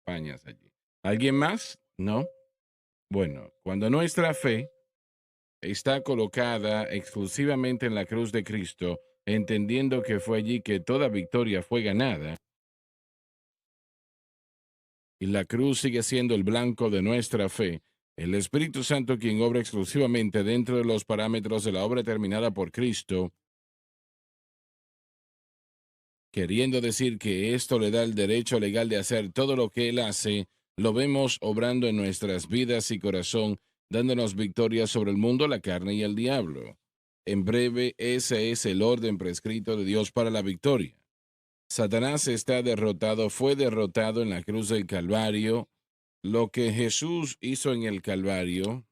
campañas allí. ¿Alguien más? ¿No? Bueno, cuando nuestra fe está colocada exclusivamente en la cruz de Cristo, entendiendo que fue allí que toda victoria fue ganada, y la cruz sigue siendo el blanco de nuestra fe, el Espíritu Santo, quien obra exclusivamente dentro de los parámetros de la obra terminada por Cristo, queriendo decir que esto le da el derecho legal de hacer todo lo que Él hace, lo vemos obrando en nuestras vidas y corazón, dándonos victoria sobre el mundo, la carne y el diablo. En breve, ese es el orden prescrito de Dios para la victoria. Satanás está derrotado, fue derrotado en la cruz del Calvario. Lo que Jesús hizo en el Calvario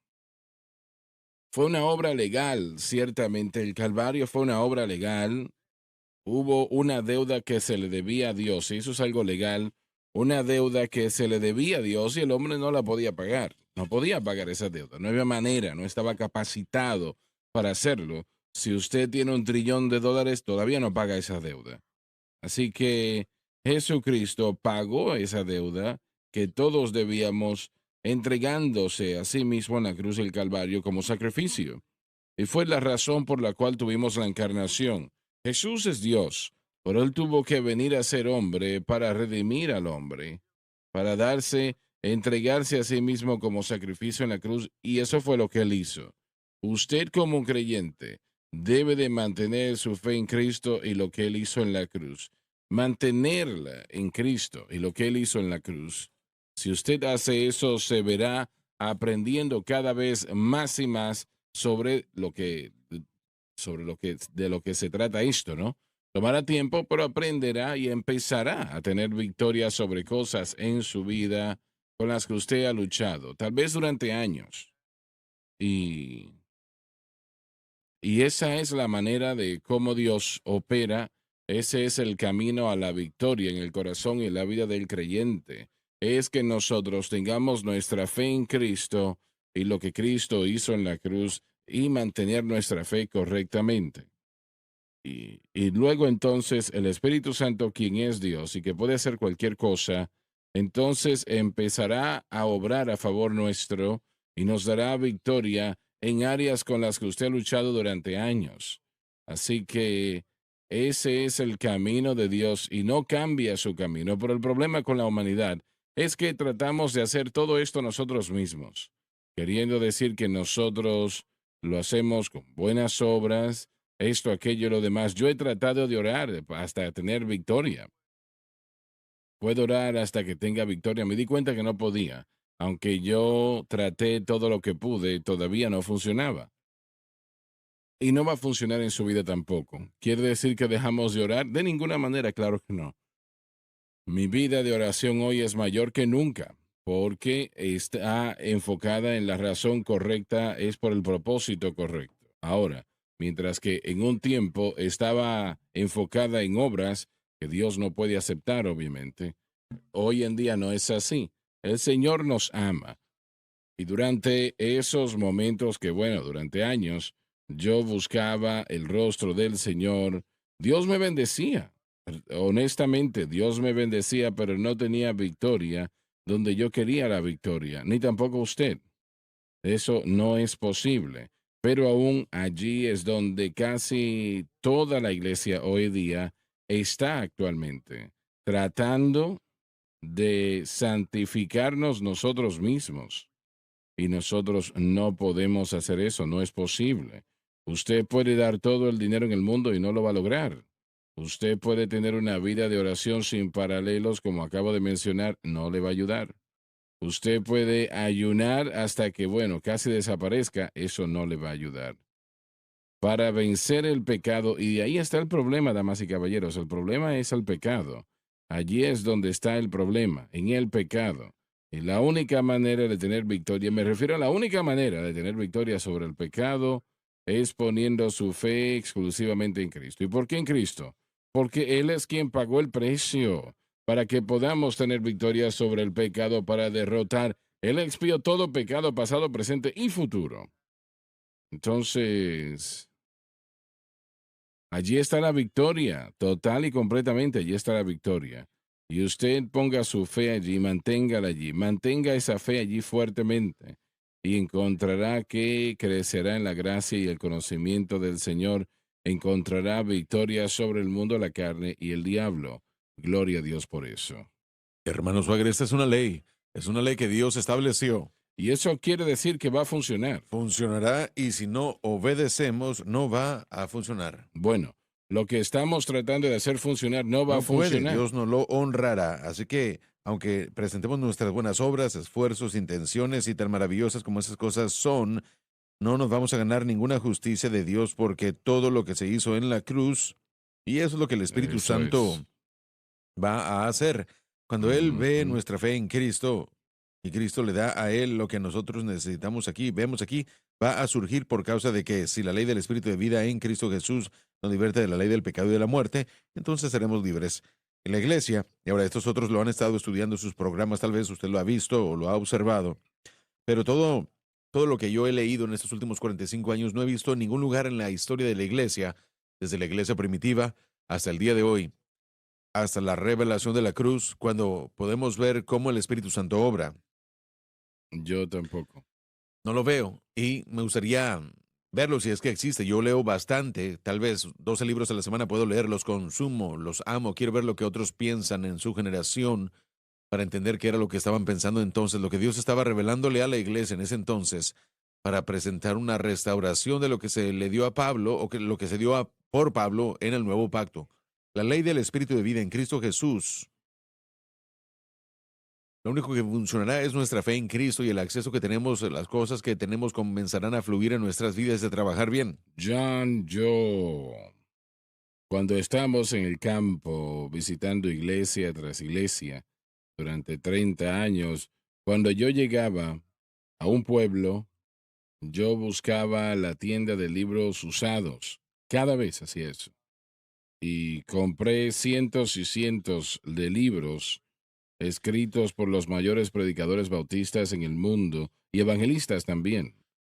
fue una obra legal, ciertamente. El Calvario fue una obra legal. Hubo una deuda que se le debía a Dios, y eso es algo legal, una deuda que se le debía a Dios y el hombre no la podía pagar. No podía pagar esa deuda, no había manera, no estaba capacitado para hacerlo. Si usted tiene $1 trillón, todavía no paga esa deuda. Así que Jesucristo pagó esa deuda que todos debíamos, entregándose a sí mismo en la cruz del Calvario como sacrificio. Y fue la razón por la cual tuvimos la encarnación. Jesús es Dios, pero Él tuvo que venir a ser hombre para redimir al hombre, para entregarse a sí mismo como sacrificio en la cruz, y eso fue lo que Él hizo. Usted como un creyente debe de mantener su fe en Cristo y lo que Él hizo en la cruz. Mantenerla en Cristo y lo que Él hizo en la cruz. Si usted hace eso, se verá aprendiendo cada vez más y más sobre de lo que se trata esto, ¿no? Tomará tiempo, pero aprenderá y empezará a tener victorias sobre cosas en su vida con las que usted ha luchado, tal vez durante años. Y, y esa es la manera de cómo Dios opera. Ese es el camino a la victoria en el corazón y en la vida del creyente. Es que nosotros tengamos nuestra fe en Cristo y lo que Cristo hizo en la cruz y mantener nuestra fe correctamente. Y luego entonces el Espíritu Santo, quien es Dios y que puede hacer cualquier cosa, entonces empezará a obrar a favor nuestro y nos dará victoria en áreas con las que usted ha luchado durante años. Así que ese es el camino de Dios y no cambia su camino. Pero el problema con la humanidad es que tratamos de hacer todo esto nosotros mismos, queriendo decir que nosotros lo hacemos con buenas obras, esto, aquello, lo demás. Yo he tratado de orar hasta tener victoria. Puedo orar hasta que tenga victoria. Me di cuenta que no podía. Aunque yo traté todo lo que pude, todavía no funcionaba. Y no va a funcionar en su vida tampoco. ¿Quiere decir que dejamos de orar? De ninguna manera, claro que no. Mi vida de oración hoy es mayor que nunca, porque está enfocada en la razón correcta, es por el propósito correcto. Ahora, mientras que en un tiempo estaba enfocada en obras que Dios no puede aceptar, obviamente, hoy en día no es así. El Señor nos ama. Y durante esos momentos que, bueno, durante años, yo buscaba el rostro del Señor, Dios me bendecía. Honestamente, Dios me bendecía, pero no tenía victoria donde yo quería la victoria, ni tampoco usted. Eso no es posible. Pero aún allí es donde casi toda la iglesia hoy día está actualmente, tratando de santificarnos nosotros mismos. Y nosotros no podemos hacer eso, no es posible. Usted puede dar todo el dinero en el mundo y no lo va a lograr. Usted puede tener una vida de oración sin paralelos, como acabo de mencionar, no le va a ayudar. Usted puede ayunar hasta que, bueno, casi desaparezca, eso no le va a ayudar. Para vencer el pecado, y ahí está el problema, damas y caballeros, el problema es el pecado. Allí es donde está el problema, en el pecado. Y la única manera de tener victoria, me refiero a la única manera de tener victoria sobre el pecado, es poniendo su fe exclusivamente en Cristo. ¿Y por qué en Cristo? Porque Él es quien pagó el precio para que podamos tener victoria sobre el pecado, para derrotar. Él expió todo pecado pasado, presente y futuro. Entonces, allí está la victoria, total y completamente, allí está la victoria. Y usted ponga su fe allí, manténgala allí, mantenga esa fe allí fuertemente y encontrará que crecerá en la gracia y el conocimiento del Señor, encontrará victoria sobre el mundo, la carne y el diablo. Gloria a Dios por eso. Hermano Swagger, esta es una ley que Dios estableció. Y eso quiere decir que va a funcionar. Funcionará y si no obedecemos, no va a funcionar. Bueno, lo que estamos tratando de hacer funcionar no va a No puede, funcionar. Dios no lo honrará. Así que, aunque presentemos nuestras buenas obras, esfuerzos, intenciones y tan maravillosas como esas cosas son, no nos vamos a ganar ninguna justicia de Dios porque todo lo que se hizo en la cruz, y eso es lo que el Espíritu Eso es. Santo va a hacer. Cuando Él ve Ujú. nuestra fe en Cristo y Cristo le da a Él lo que nosotros necesitamos aquí, vemos aquí, va a surgir por causa de que si la ley del Espíritu de vida en Cristo Jesús nos liberte de la ley del pecado y de la muerte, entonces seremos libres. En la iglesia, y ahora estos otros lo han estado estudiando en sus programas, tal vez usted lo ha visto o lo ha observado, pero todo lo que yo he leído en estos últimos 45 años no he visto en ningún lugar en la historia de la iglesia, desde la iglesia primitiva hasta el día de hoy, hasta la revelación de la cruz, cuando podemos ver cómo el Espíritu Santo obra. Yo tampoco. No lo veo y me gustaría verlo si es que existe. Yo leo bastante, tal vez 12 libros a la semana puedo leer, los consumo, los amo, quiero ver lo que otros piensan en su generación para entender qué era lo que estaban pensando entonces, lo que Dios estaba revelándole a la iglesia en ese entonces para presentar una restauración de lo que se le dio a Pablo o que lo que se dio por Pablo en el nuevo pacto. La ley del Espíritu de vida en Cristo Jesús. Lo único que funcionará es nuestra fe en Cristo y el acceso que tenemos, las cosas que tenemos comenzarán a fluir en nuestras vidas de trabajar bien. John, cuando estamos en el campo visitando iglesia tras iglesia durante 30 años, cuando yo llegaba a un pueblo, yo buscaba la tienda de libros usados. Cada vez hacía eso. Y compré cientos y cientos de libros escritos por los mayores predicadores bautistas en el mundo y evangelistas también,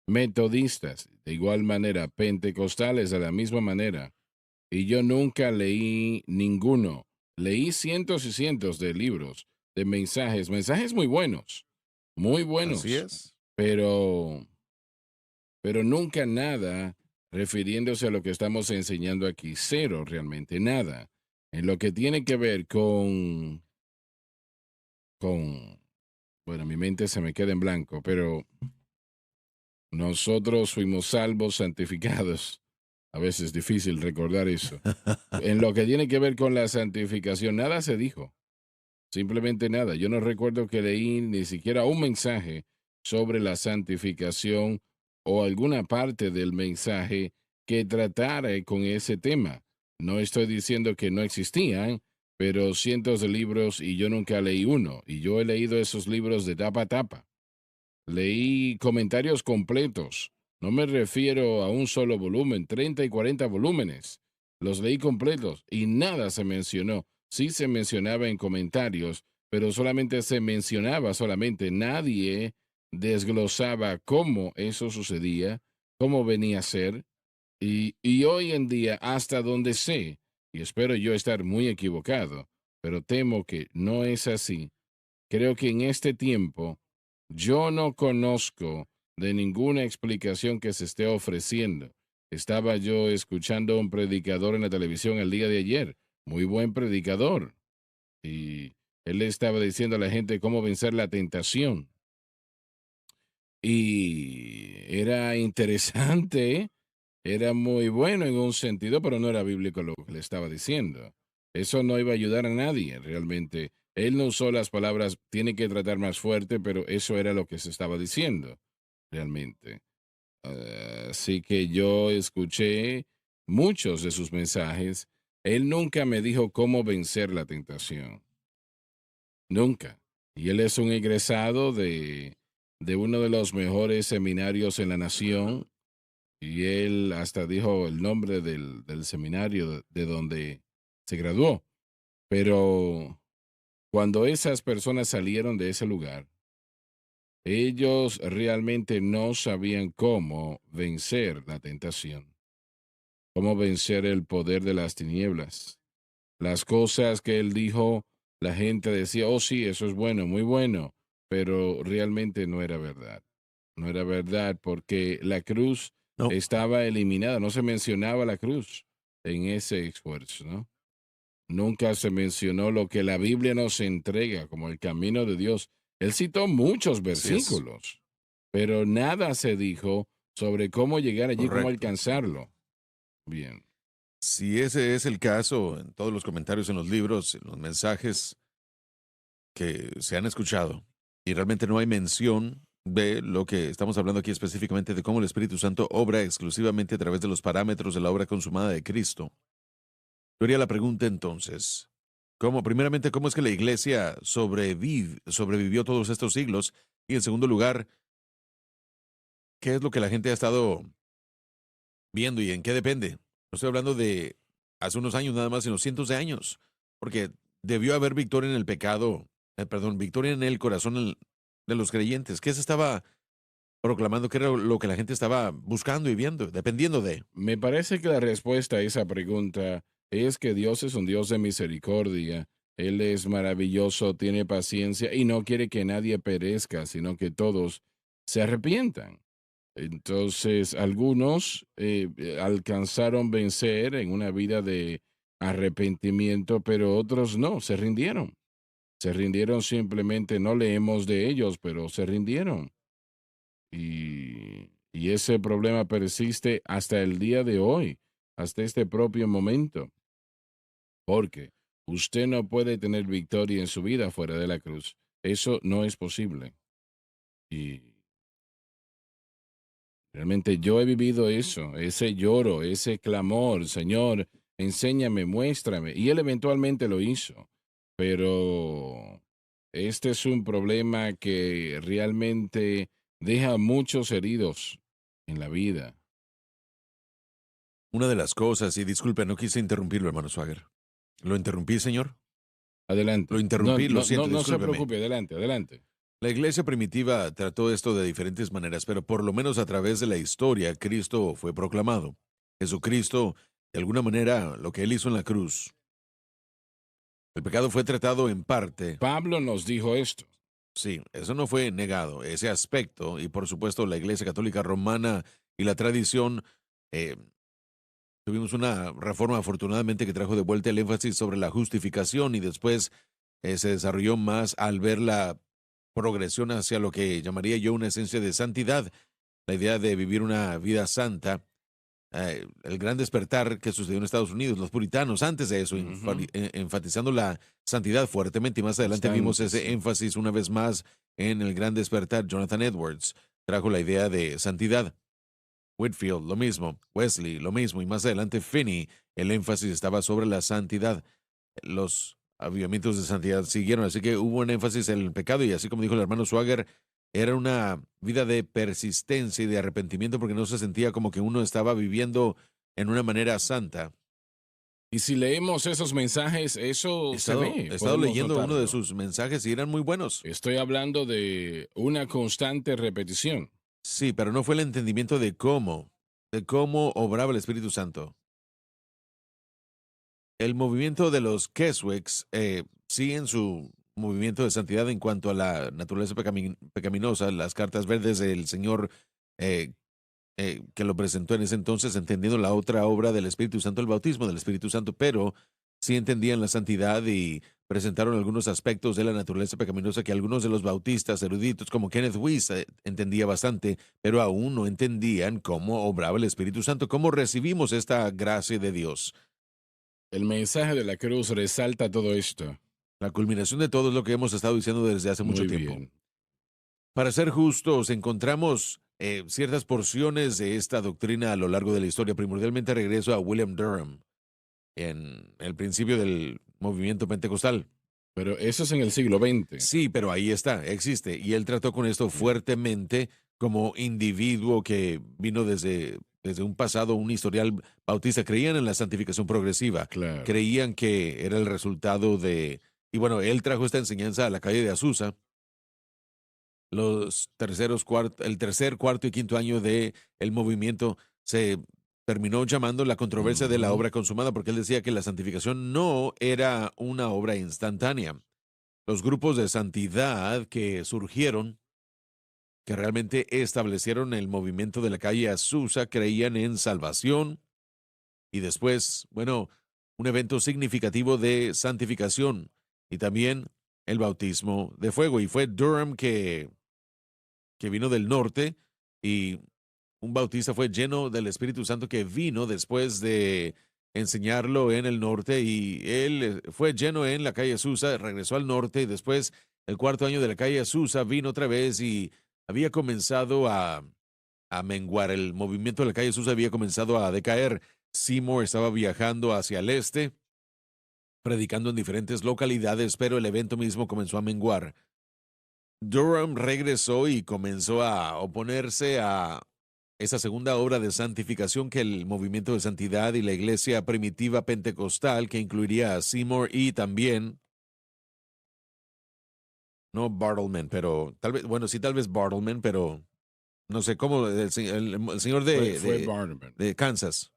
metodistas, de igual manera, pentecostales de la misma manera. Y yo nunca leí ninguno. Leí cientos y cientos de libros, de mensajes, mensajes muy Así buenos, es. pero, pero nunca nada refiriéndose a lo que estamos enseñando aquí. Cero realmente, nada. En lo que tiene que ver con, bueno, mi mente se me queda en blanco, pero nosotros fuimos salvos, santificados. A veces es difícil recordar eso. En lo que tiene que ver con la santificación, nada se dijo. Simplemente nada. Yo no recuerdo que leí ni siquiera un mensaje sobre la santificación o alguna parte del mensaje que tratara con ese tema. No estoy diciendo que no existían, pero cientos de libros y yo nunca leí uno. Y yo he leído esos libros de tapa a tapa. Leí comentarios completos. No me refiero a un solo volumen, 30 y 40 volúmenes. Los leí completos y nada se mencionó. Sí se mencionaba en comentarios, pero solamente se mencionaba solamente. Nadie desglosaba cómo eso sucedía, cómo venía a ser. Y hoy en día, hasta donde sé, y espero yo estar muy equivocado, pero temo que no es así, creo que en este tiempo yo no conozco de ninguna explicación que se esté ofreciendo. Estaba yo escuchando a un predicador en la televisión el día de ayer, muy buen predicador, y él estaba diciendo a la gente cómo vencer la tentación. Y era interesante, era muy bueno en un sentido, pero no era bíblico lo que le estaba diciendo. Eso no iba a ayudar a nadie realmente. Él no usó las palabras tiene que tratar más fuerte, pero eso era lo que se estaba diciendo realmente. Así que yo escuché muchos de sus mensajes. Él nunca me dijo cómo vencer la tentación. Nunca. Y él es un egresado de uno de los mejores seminarios en la nación. Y él hasta dijo el nombre del seminario de donde se graduó. Pero cuando esas personas salieron de ese lugar, ellos realmente no sabían cómo vencer la tentación, cómo vencer el poder de las tinieblas. Las cosas que él dijo la gente decía, oh sí, eso es bueno, muy bueno, pero realmente no era verdad. No era verdad porque la cruz No, estaba eliminada, no se mencionaba la cruz en ese esfuerzo, ¿no? Nunca se mencionó lo que la Biblia nos entrega como el camino de Dios. Él citó muchos así es, versículos, pero nada se dijo sobre cómo llegar allí, cómo correcto. alcanzarlo. Bien. Si ese es el caso, en todos los comentarios en los libros, en los mensajes que se han escuchado, y realmente no hay mención de lo que estamos hablando aquí específicamente de cómo el Espíritu Santo obra exclusivamente a través de los parámetros de la obra consumada de Cristo. Yo haría la pregunta entonces, primeramente, ¿cómo es que la iglesia sobrevivió todos estos siglos? Y en segundo lugar, ¿qué es lo que la gente ha estado viendo y en qué depende? No estoy hablando de hace unos años nada más, sino cientos de años, porque debió haber victoria en el pecado, perdón, victoria en el corazón de los creyentes. ¿Qué se estaba proclamando? ¿Qué era lo que la gente estaba buscando y viendo, dependiendo de? Me parece que la respuesta a esa pregunta es que Dios es un Dios de misericordia. Él es maravilloso, tiene paciencia y no quiere que nadie perezca, sino que todos se arrepientan. Entonces, algunos alcanzaron vencer en una vida de arrepentimiento, pero otros no, se rindieron. Se rindieron simplemente, no leemos de ellos, pero se rindieron. Y ese problema persiste hasta el día de hoy, hasta este propio momento, porque usted no puede tener victoria en su vida fuera de la cruz. Eso no es posible. Y realmente yo he vivido eso, ese lloro, ese clamor, Señor, enséñame, muéstrame. Y él eventualmente lo hizo. Pero este es un problema que realmente deja muchos heridos en la vida. Una de las cosas, y disculpe, no quise interrumpirlo, hermano Swagger. ¿Lo interrumpí, señor? Lo Adelante. No, interrumpí, lo no, no, siento, no se discúlpeme. preocupe, adelante, adelante. La iglesia primitiva trató esto de diferentes maneras, pero por lo menos a través de la historia, Cristo fue proclamado. Jesucristo, de alguna manera, lo que él hizo en la cruz. El pecado fue tratado en parte. Pablo nos dijo esto. Sí, eso no fue negado, ese aspecto, y por supuesto la Iglesia Católica Romana y la tradición, eh, tuvimos una reforma afortunadamente que trajo de vuelta el énfasis sobre la justificación y después se desarrolló más al ver la progresión hacia lo que llamaría yo una esencia de santidad, la idea de vivir una vida santa, el gran despertar que sucedió en Estados Unidos, los puritanos antes de eso, Ujú. enfatizando la santidad fuertemente y más adelante vimos Bastante, ese sí. énfasis una vez más en el gran despertar. Jonathan Edwards trajo la idea de santidad. Whitfield, lo mismo. Wesley, lo mismo. Y más adelante Finney, el énfasis estaba sobre la santidad. Los avivamientos de santidad siguieron, así que hubo un énfasis en el pecado y así como dijo el hermano Swagger, era una vida de persistencia y de arrepentimiento porque no se sentía como que uno estaba viviendo en una manera santa. Y si leemos esos mensajes, eso se He ve, estado podemos leyendo uno de notarlo. sus mensajes y eran muy buenos. Estoy hablando de una constante repetición. Sí, pero no fue el entendimiento de cómo obraba el Espíritu Santo. El movimiento de los Keswicks, sí en su movimiento de santidad en cuanto a la naturaleza pecaminosa, las cartas verdes del Señor eh, que lo presentó en ese entonces, entendiendo la otra obra del Espíritu Santo, el bautismo del Espíritu Santo, pero sí entendían la santidad y presentaron algunos aspectos de la naturaleza pecaminosa que algunos de los bautistas eruditos, como Kenneth Wuest, entendía bastante, pero aún no entendían cómo obraba el Espíritu Santo, cómo recibimos esta gracia de Dios. El mensaje de la cruz resalta todo esto. La culminación de todo es lo que hemos estado diciendo desde hace mucho Muy tiempo. bien. Para ser justos, encontramos ciertas porciones de esta doctrina a lo largo de la historia. Primordialmente regreso a William Durham en el principio del movimiento pentecostal. Pero eso es en el siglo XX. Sí, pero ahí está, existe. Y él trató con esto Ya, fuertemente como individuo que vino desde un pasado, un historial bautista. Creían en la santificación progresiva. claro. Creían que era el resultado de... Y bueno, él trajo esta enseñanza a la calle de Azusa el tercer, cuarto y quinto año de el movimiento se terminó llamando la controversia de la Ujú. obra consumada porque él decía que la santificación no era una obra instantánea. los grupos de santidad que surgieron, que realmente establecieron el movimiento de la calle Azusa, creían en salvación y después, bueno, un evento significativo de santificación y también el bautismo de fuego. Y fue Durham que vino del norte y un bautista fue lleno del Espíritu Santo que vino después de enseñarlo en el norte y él fue lleno en la calle Azusa, regresó al norte y después el cuarto año de la calle Azusa vino otra vez y había comenzado a menguar. El movimiento de la calle Azusa había comenzado a decaer. Seymour estaba viajando hacia el este, predicando en diferentes localidades, pero el evento mismo comenzó a menguar. Durham regresó y comenzó a oponerse a esa segunda obra de santificación que el movimiento de santidad y la iglesia primitiva pentecostal, que incluiría a Seymour y también, no Bartleman, pero tal vez, bueno, sí, tal vez Bartleman, pero no sé cómo, el señor Fue Barnabas. de Kansas,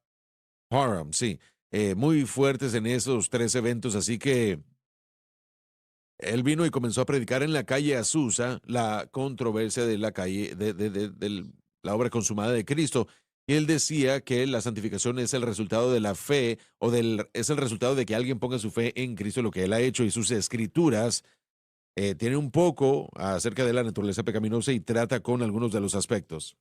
Parham, sí, muy fuertes en esos tres eventos, así que él vino y comenzó a predicar en la calle Azusa la controversia de la calle, la obra consumada de Cristo. Y él decía que la santificación es el resultado de la fe es el resultado de que alguien ponga su fe en Cristo, lo que él ha hecho y sus escrituras. Tiene un poco acerca de la naturaleza pecaminosa y trata con algunos de los aspectos.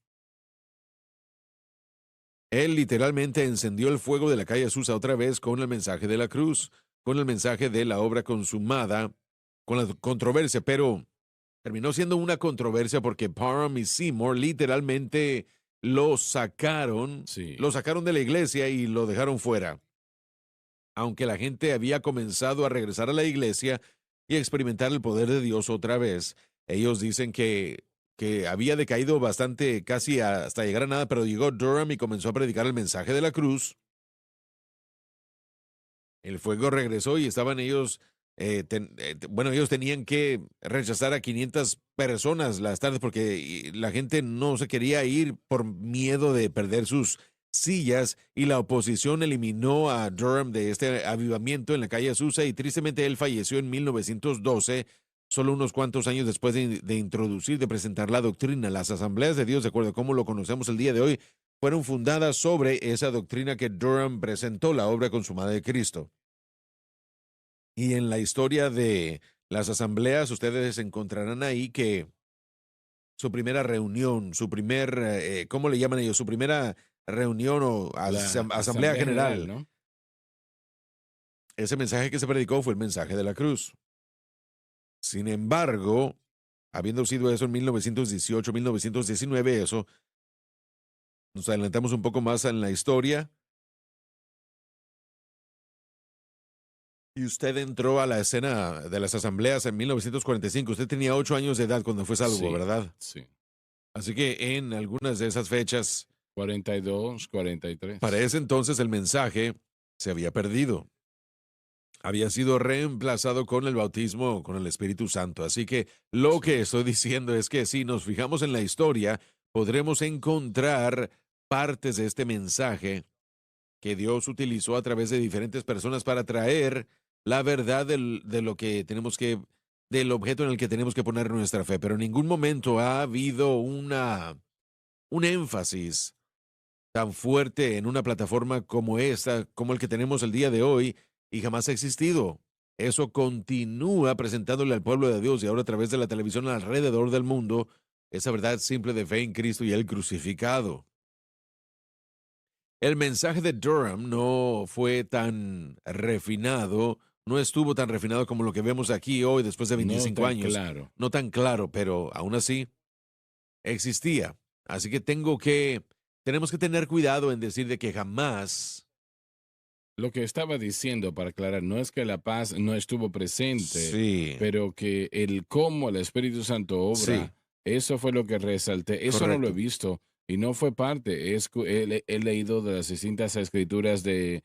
Él literalmente encendió el fuego de la calle Azusa otra vez con el mensaje de la cruz, con el mensaje de la obra consumada, con la controversia, pero terminó siendo una controversia porque Parham y Seymour literalmente Sí. lo sacaron de la iglesia y lo dejaron fuera. Aunque la gente había comenzado a regresar a la iglesia y a experimentar el poder de Dios otra vez, ellos dicen que había decaído bastante, casi hasta llegar a nada, pero llegó Durham y comenzó a predicar el mensaje de la cruz. El fuego regresó y estaban ellos, bueno, ellos tenían que rechazar a 500 personas las tardes porque la gente no se quería ir por miedo de perder sus sillas y la oposición eliminó a Durham de este avivamiento en la calle Azusa y tristemente él falleció en 1912, solo unos cuantos años después de presentar la doctrina. Las asambleas de Dios, de acuerdo a cómo lo conocemos el día de hoy, fueron fundadas sobre esa doctrina que Durham presentó, la obra consumada de Cristo. Y en la historia de las asambleas, ustedes encontrarán ahí que su primera reunión, ¿cómo le llaman ellos? Su primera reunión o La asamblea Asamblea General, general. ¿no? Ese mensaje que se predicó fue el mensaje de la cruz. Sin embargo, habiendo sido eso en 1918, 1919, eso, nos adelantamos un poco más en la historia. Y usted entró a la escena de las asambleas en 1945. Usted tenía 8 años de edad cuando fue salvo, Sí, ¿verdad? sí. Así que en algunas de esas fechas, 42, para 43. ese entonces el mensaje se había perdido. Había sido reemplazado con el bautismo con el Espíritu Santo. Así que lo Sí. que estoy diciendo es que si nos fijamos en la historia, podremos encontrar partes de este mensaje que Dios utilizó a través de diferentes personas para traer la verdad de lo que tenemos que, del objeto en el que tenemos que poner nuestra fe. Pero en ningún momento ha habido un énfasis tan fuerte en una plataforma como esta, como el que tenemos el día de hoy, y jamás ha existido. Eso continúa presentándole al pueblo de Dios y ahora a través de la televisión alrededor del mundo esa verdad simple de fe en Cristo y el crucificado. El mensaje de Durham no fue tan refinado, no estuvo tan refinado como lo que vemos aquí hoy después de No 25 tan años, claro. no tan claro, pero aún así existía. Así que tenemos que tener cuidado en decir de que jamás, Lo que estaba diciendo, para aclarar, no es que la paz no estuvo presente, sí, pero que el cómo el Espíritu Santo sí, obra, eso fue lo que resalté. Eso no lo he correcto, visto y no fue parte. He leído de las distintas escrituras de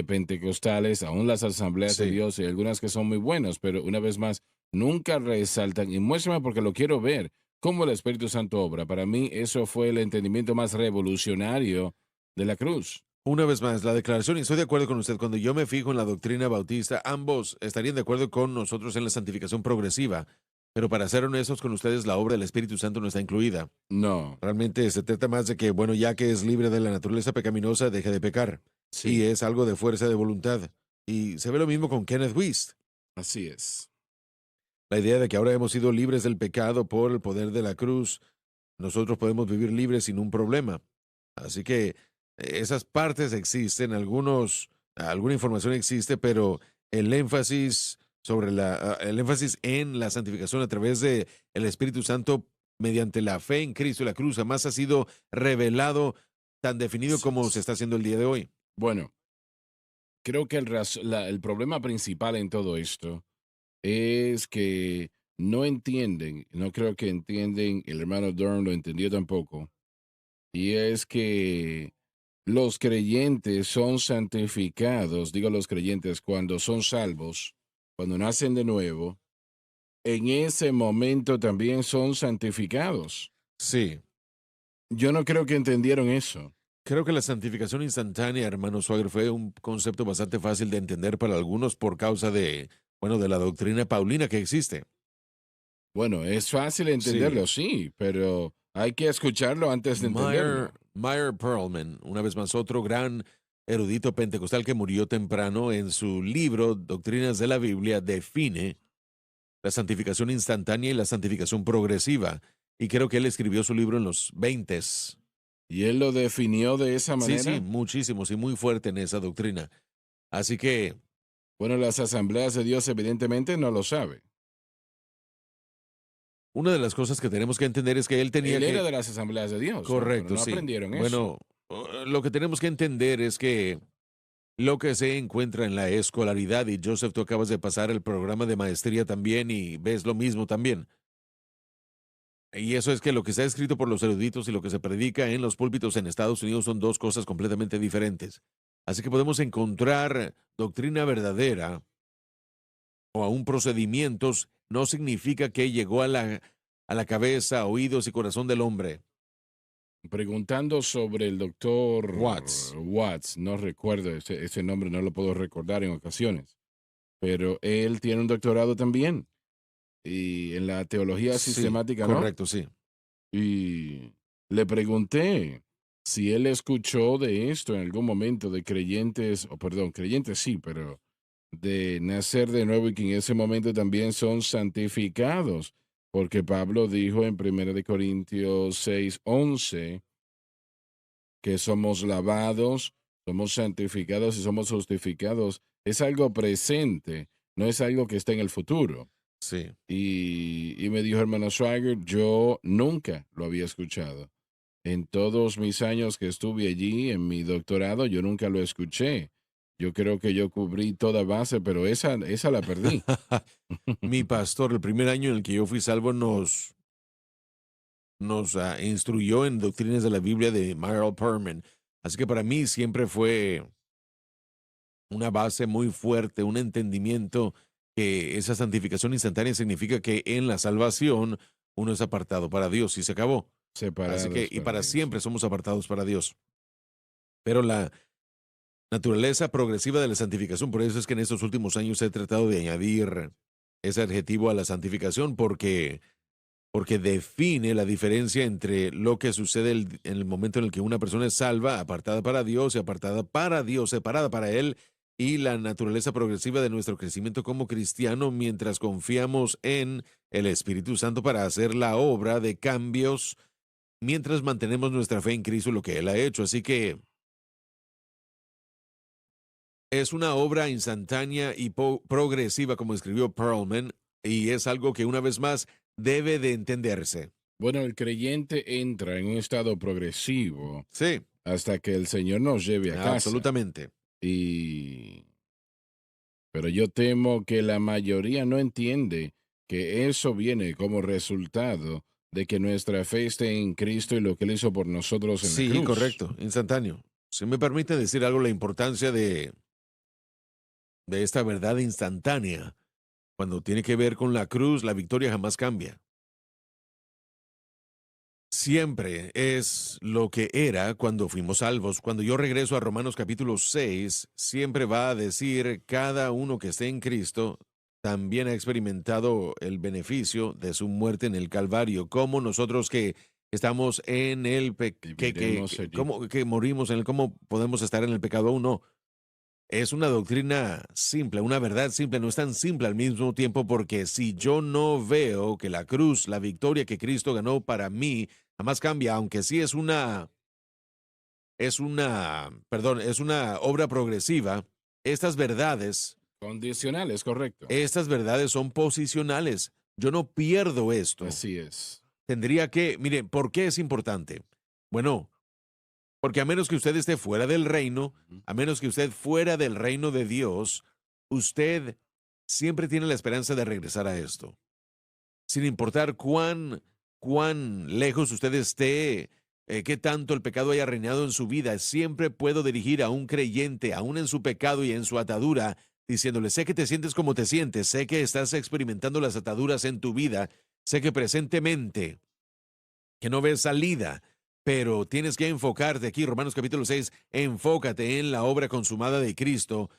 pentecostales, aún las asambleas de sí. Dios y algunas que son muy buenas, pero una vez más, nunca resaltan. Y muéstrame porque lo quiero ver, cómo el Espíritu Santo obra. Para mí, eso fue el entendimiento más revolucionario de la cruz. Una vez más, la declaración, y estoy de acuerdo con usted, cuando yo me fijo en la doctrina bautista, ambos estarían de acuerdo con nosotros en la santificación progresiva, pero para ser honestos con ustedes, la obra del Espíritu Santo no está incluida. No, Realmente se trata más de que, bueno, ya que es libre de la naturaleza pecaminosa, deje de pecar. Y sí, es algo de fuerza de voluntad. Y se ve lo mismo con Kenneth Wuest. así es. La idea de que ahora hemos sido libres del pecado por el poder de la cruz, nosotros podemos vivir libres sin un problema. Así que esas partes existen, alguna información existe, pero el énfasis el énfasis en la santificación a través de el Espíritu Santo mediante la fe en Cristo y la cruz jamás ha sido revelado tan definido Así como se es. está haciendo el día de hoy. Bueno, creo que el problema principal en todo esto es que no entienden, no creo que entienden, el hermano Durham lo entendió tampoco, y es que los creyentes son santificados, digo los creyentes, cuando son salvos, cuando nacen de nuevo, en ese momento también son santificados. Sí, Yo no creo que entendieron eso. creo que la santificación instantánea, hermano Suagro, fue un concepto bastante fácil de entender para algunos por causa de, bueno, de la doctrina paulina que existe. Bueno, es fácil Sí, entenderlo, sí, pero hay que escucharlo antes de entenderlo. Meyer Pearlman, una vez más otro gran erudito pentecostal que murió temprano, en su libro Doctrinas de la Biblia define la santificación instantánea y la santificación progresiva. Y creo que él escribió su libro en los 20. Y él lo definió de esa Sí, sí, manera. muchísimos y muy fuerte en esa doctrina. Así que Bueno, las asambleas de Dios evidentemente no lo sabe. una de las cosas que tenemos que entender es que él tenía Él era que... de las asambleas de Dios, ¿no? Pero Correcto, no sí. aprendieron eso. Bueno, lo que tenemos que entender es que lo que se encuentra en la escolaridad, y Joseph, tú acabas de pasar el programa de maestría también y ves lo mismo también. Y eso es que lo que está escrito por los eruditos y lo que se predica en los púlpitos en Estados Unidos son dos cosas completamente diferentes. Así que podemos encontrar doctrina verdadera o aún procedimientos, no significa que llegó a la cabeza, oídos y corazón del hombre. Preguntando sobre el doctor Watts. Watts, no recuerdo ese nombre, no lo puedo recordar en ocasiones, pero él tiene un doctorado también y en la teología Sí, sistemática, ¿no? correcto, sí. Y le pregunté si él escuchó de esto en algún momento de creyentes, o perdón, creyentes sí, pero de nacer de nuevo y que en ese momento también son santificados, porque Pablo dijo en 1 Corintios 6:11 que somos lavados, somos santificados y somos justificados. Es algo presente, no es algo que está en el futuro. Sí. Y me dijo, hermano Schwager, yo nunca lo había escuchado. En todos mis años que estuve allí, en mi doctorado, yo nunca lo escuché. Yo creo que yo cubrí toda base, pero esa la perdí. Mi pastor, el primer año en el que yo fui salvo, nos instruyó en doctrinas de la Biblia de Meyer Perman. Así que para mí siempre fue una base muy fuerte, un entendimiento que esa santificación instantánea significa que en la salvación uno es apartado para Dios y se acabó. Así que, Separados y para para Dios, siempre sí. somos apartados para Dios. Pero la naturaleza progresiva de la santificación, por eso es que en estos últimos años he tratado de añadir ese adjetivo a la santificación porque define la diferencia entre lo que sucede en el momento en el que una persona es salva, apartada para Dios y apartada para Dios, separada para Él, y la naturaleza progresiva de nuestro crecimiento como cristiano mientras confiamos en el Espíritu Santo para hacer la obra de cambios mientras mantenemos nuestra fe en Cristo y lo que Él ha hecho. Así que es una obra instantánea y progresiva, como escribió Perlman, y es algo que una vez más debe de entenderse. Bueno, el creyente entra en un estado progresivo Sí, hasta que el Señor nos lleve a casa. absolutamente. Y pero yo temo que la mayoría no entiende que eso viene como resultado de que nuestra fe esté en Cristo y lo que Él hizo por nosotros en la Sí, cruz. correcto, instantáneo. Si me permite decir algo, la importancia de esta verdad instantánea, cuando tiene que ver con la cruz, la victoria jamás cambia. siempre es lo que era cuando fuimos salvos. Cuando yo regreso a Romanos capítulo 6, siempre va a decir cada uno que esté en Cristo también ha experimentado el beneficio de su muerte en el Calvario, como nosotros que estamos en el Viviremos allí. como que morimos en el cómo podemos estar en el pecado aún no. Es una doctrina simple, una verdad simple, no es tan simple al mismo tiempo porque si yo no veo que la cruz, la victoria que Cristo ganó para mí, jamás cambia, aunque sí es una obra progresiva, estas verdades, Condicional, es correcto. estas verdades son posicionales. Yo no pierdo esto. Así es. Tendría que, mire, ¿por qué es importante? Bueno, porque a menos que usted esté fuera del reino, Ujú. a menos que usted fuera del reino de Dios, usted siempre tiene la esperanza de regresar a esto. Sin importar cuán lejos usted esté, qué tanto el pecado haya reinado en su vida, siempre puedo dirigir a un creyente, aún en su pecado y en su atadura, diciéndole, sé que te sientes como te sientes, sé que estás experimentando las ataduras en tu vida, sé que presentemente que no ves salida, pero tienes que enfocarte aquí, Romanos capítulo 6, enfócate en la obra consumada de Cristo.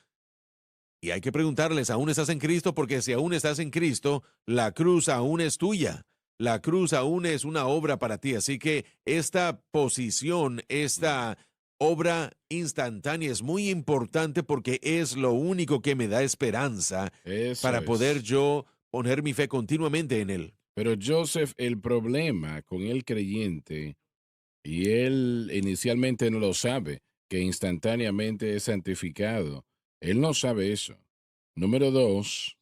Y hay que preguntarles, ¿aún estás en Cristo? Porque si aún estás en Cristo, la cruz aún es tuya. La cruz aún es una obra para ti. Así que esta posición, esta obra instantánea es muy importante porque es lo único que me da esperanza Eso para poder es. yo poner mi fe continuamente en Él. Pero Joseph, el problema con el creyente, y él inicialmente no lo sabe, que instantáneamente es santificado. Él no sabe eso. Número dos,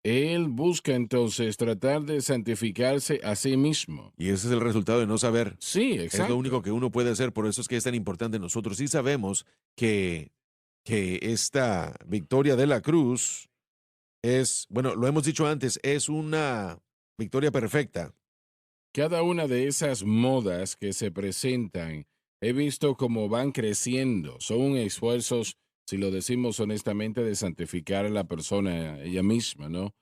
él busca entonces tratar de santificarse a sí mismo. Y ese es el resultado de no saber. Sí, Es lo único exacto. que uno puede hacer, por eso es que es tan importante. Nosotros sí sabemos que esta victoria de la cruz es, bueno, lo hemos dicho antes, es una victoria perfecta. Cada una de esas modas que se presentan, he visto cómo van creciendo. Son esfuerzos, si lo decimos honestamente, de santificar a la persona ella misma, ¿no?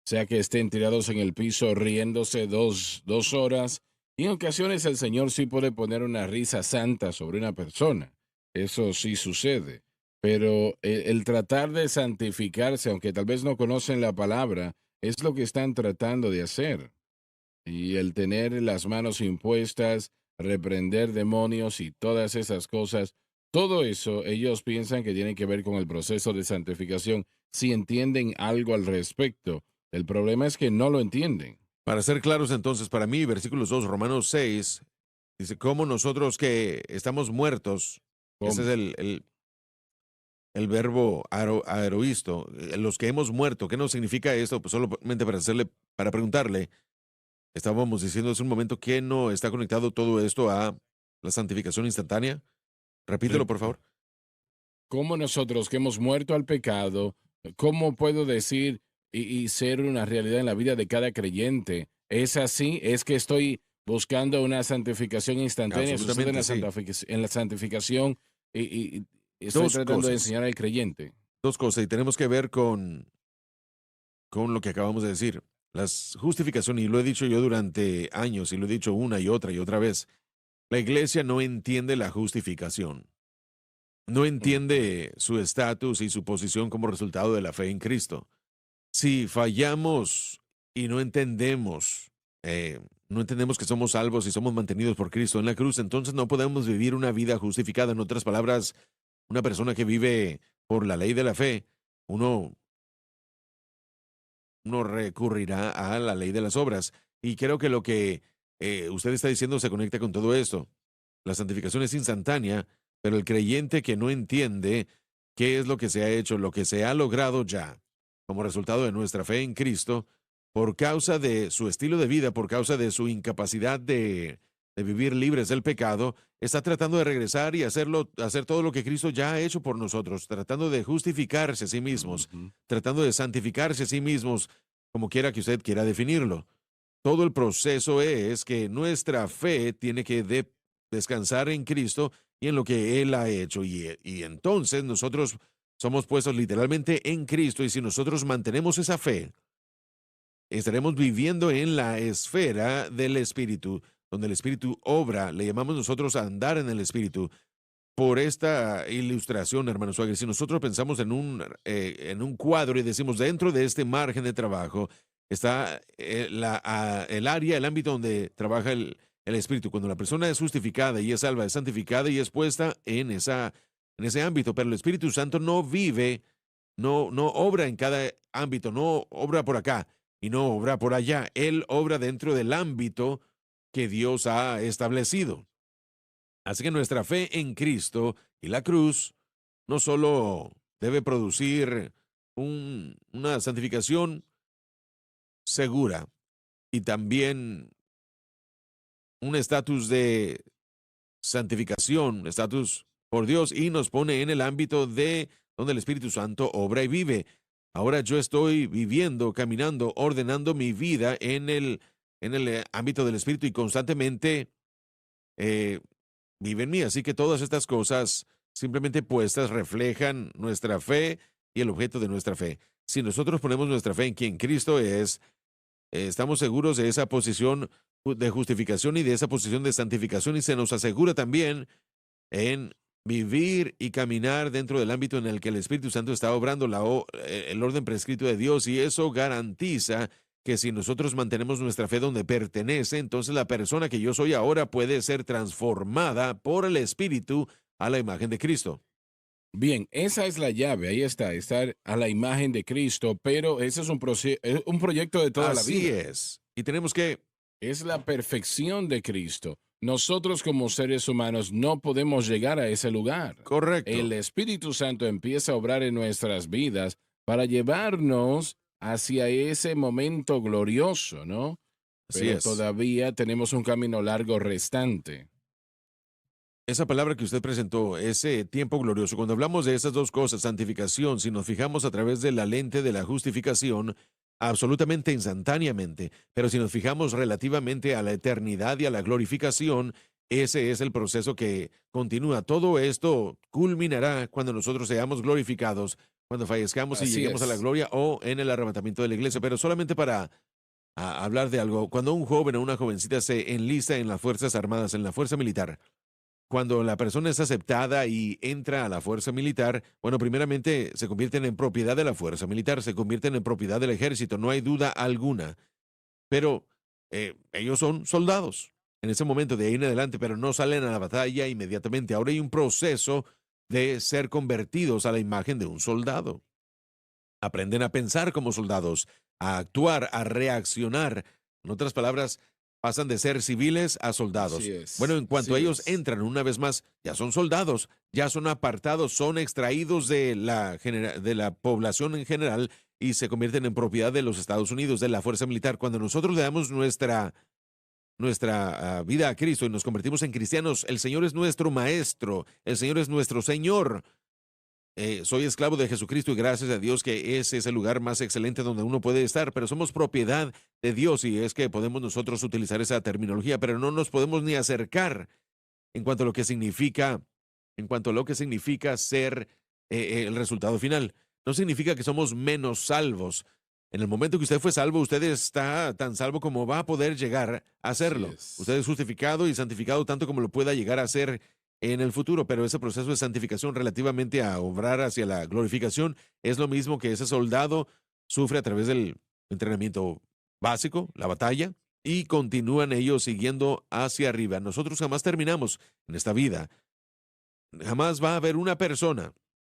Sea que estén tirados en el piso riéndose dos horas, y en ocasiones el Señor sí puede poner una risa santa sobre una persona. Eso sí sucede. Pero el tratar de santificarse, aunque tal vez no conocen la palabra, es lo que están tratando de hacer. Y el tener las manos impuestas, reprender demonios y todas esas cosas, todo eso ellos piensan que tiene que ver con el proceso de santificación, si entienden algo al respecto. El problema es que no lo entienden. Para ser claros entonces, para mí, versículos 2 Romanos 6 dice, ¿cómo nosotros que estamos muertos? Ese es ¿Cómo? el verbo aeroisto, los que hemos muerto. ¿Qué nos significa esto? Pues solamente para preguntarle, estábamos diciendo hace un momento que no está conectado todo esto a la santificación instantánea. Repítelo, Re- por favor. ¿Cómo nosotros que hemos muerto al pecado, cómo puedo decir y ser una realidad en la vida de cada creyente? ¿Es así? ¿Es que estoy buscando una santificación instantánea? ¿Sucede en Absolutamente, sí. en la santificación y estoy Dos tratando de cosas, enseñar al creyente? dos cosas, y tenemos que ver con lo que acabamos de decir. Las justificación, y lo he dicho yo durante años, y lo he dicho una y otra vez, la iglesia no entiende la justificación. No Ujú. entiende su estatus y su posición como resultado de la fe en Cristo. Si fallamos y no entendemos que somos salvos y somos mantenidos por Cristo en la cruz, entonces no podemos vivir una vida justificada. En otras palabras, una persona que vive por la ley de la fe, uno, uno recurrirá a la ley de las obras. Y creo que lo que usted está diciendo se conecta con todo esto. La santificación es instantánea, pero el creyente que no entiende qué es lo que se ha hecho, lo que se ha logrado ya, como resultado de nuestra fe en Cristo, por causa de su estilo de vida, por causa de su incapacidad de vivir libres del pecado, está tratando de regresar y hacer todo lo que Cristo ya ha hecho por nosotros, tratando de justificarse a sí mismos, Ujú. tratando de santificarse a sí mismos, como quiera que usted quiera definirlo. Todo el proceso es que nuestra fe tiene que descansar en Cristo y en lo que Él ha hecho. Y entonces nosotros somos puestos literalmente en Cristo y si nosotros mantenemos esa fe, estaremos viviendo en la esfera del Espíritu, donde el Espíritu obra, le llamamos nosotros a andar en el Espíritu. Por esta ilustración, hermanos Swagger, si nosotros pensamos en un cuadro y decimos dentro de este margen de trabajo está el área, el ámbito donde trabaja el Espíritu. Cuando la persona es justificada y es salva, es santificada y es puesta en ese ámbito, pero el Espíritu Santo no vive, no obra en cada ámbito, no obra por acá y no obra por allá. Él obra dentro del ámbito que Dios ha establecido. Así que nuestra fe en Cristo y la cruz no solo debe producir una santificación segura y también un estatus de santificación, estatus por Dios, y nos pone en el ámbito de donde el Espíritu Santo obra y vive. Ahora yo estoy viviendo, caminando, ordenando mi vida en el ámbito del Espíritu y constantemente eh, vive en mí. Así que todas estas cosas simplemente puestas reflejan nuestra fe y el objeto de nuestra fe. Si nosotros ponemos nuestra fe en quien Cristo es, estamos seguros de esa posición de justificación y de esa posición de santificación y se nos asegura también en vivir y caminar dentro del ámbito en el que el Espíritu Santo está obrando el orden prescrito de Dios y eso garantiza que si nosotros mantenemos nuestra fe donde pertenece, entonces la persona que yo soy ahora puede ser transformada por el Espíritu a la imagen de Cristo. Bien, esa es la llave, ahí está, estar a la imagen de Cristo, pero ese es un proyecto de toda la Así vida. es. Y tenemos que, Es la perfección de Cristo. Nosotros como seres humanos no podemos llegar a ese lugar. correcto. El Espíritu Santo empieza a obrar en nuestras vidas para llevarnos hacia ese momento glorioso, ¿no? Así Pero es. todavía tenemos un camino largo restante. Esa palabra que usted presentó, ese tiempo glorioso, cuando hablamos de esas dos cosas, santificación, si nos fijamos a través de la lente de la justificación, absolutamente instantáneamente, pero si nos fijamos relativamente a la eternidad y a la glorificación, ese es el proceso que continúa. Todo esto culminará cuando nosotros seamos glorificados, cuando fallezcamos y Así lleguemos a la es. gloria o en el arrebatamiento de la iglesia. Pero solamente para hablar de algo, cuando un joven o una jovencita se enlista en las Fuerzas Armadas, en la fuerza militar, cuando la persona es aceptada y entra a la fuerza militar, bueno, primeramente se convierten en propiedad de la fuerza militar, se convierten en propiedad del ejército, no hay duda alguna. Pero ellos son soldados en ese momento de ahí en adelante, pero no salen a la batalla inmediatamente. Ahora hay un proceso de ser convertidos a la imagen de un soldado. Aprenden a pensar como soldados, a actuar, a reaccionar. En otras palabras, pasan de ser civiles a soldados. Bueno, en cuanto a así ellos es. entran una vez más, ya son soldados, ya son apartados, son extraídos de la población en general y se convierten en propiedad de los Estados Unidos, de la fuerza militar. Cuando nosotros le damos nuestra vida a Cristo y nos convertimos en cristianos, el Señor es nuestro maestro, el Señor es nuestro Señor. Soy esclavo de Jesucristo y gracias a Dios que ese es el lugar más excelente donde uno puede estar, pero somos propiedad de Dios y es que podemos nosotros utilizar esa terminología, pero no nos podemos ni acercar en cuanto a lo que significa, en cuanto a lo que significa ser el resultado final. No significa que somos menos salvos. En el momento que usted fue salvo, usted está tan salvo como va a poder llegar a Así serlo. es. Usted es justificado y santificado tanto como lo pueda llegar a ser en el futuro, pero ese proceso de santificación relativamente a obrar hacia la glorificación es lo mismo que ese soldado sufre a través del entrenamiento básico, la batalla, y continúan ellos siguiendo hacia arriba. Nosotros jamás terminamos en esta vida. Jamás va a haber una persona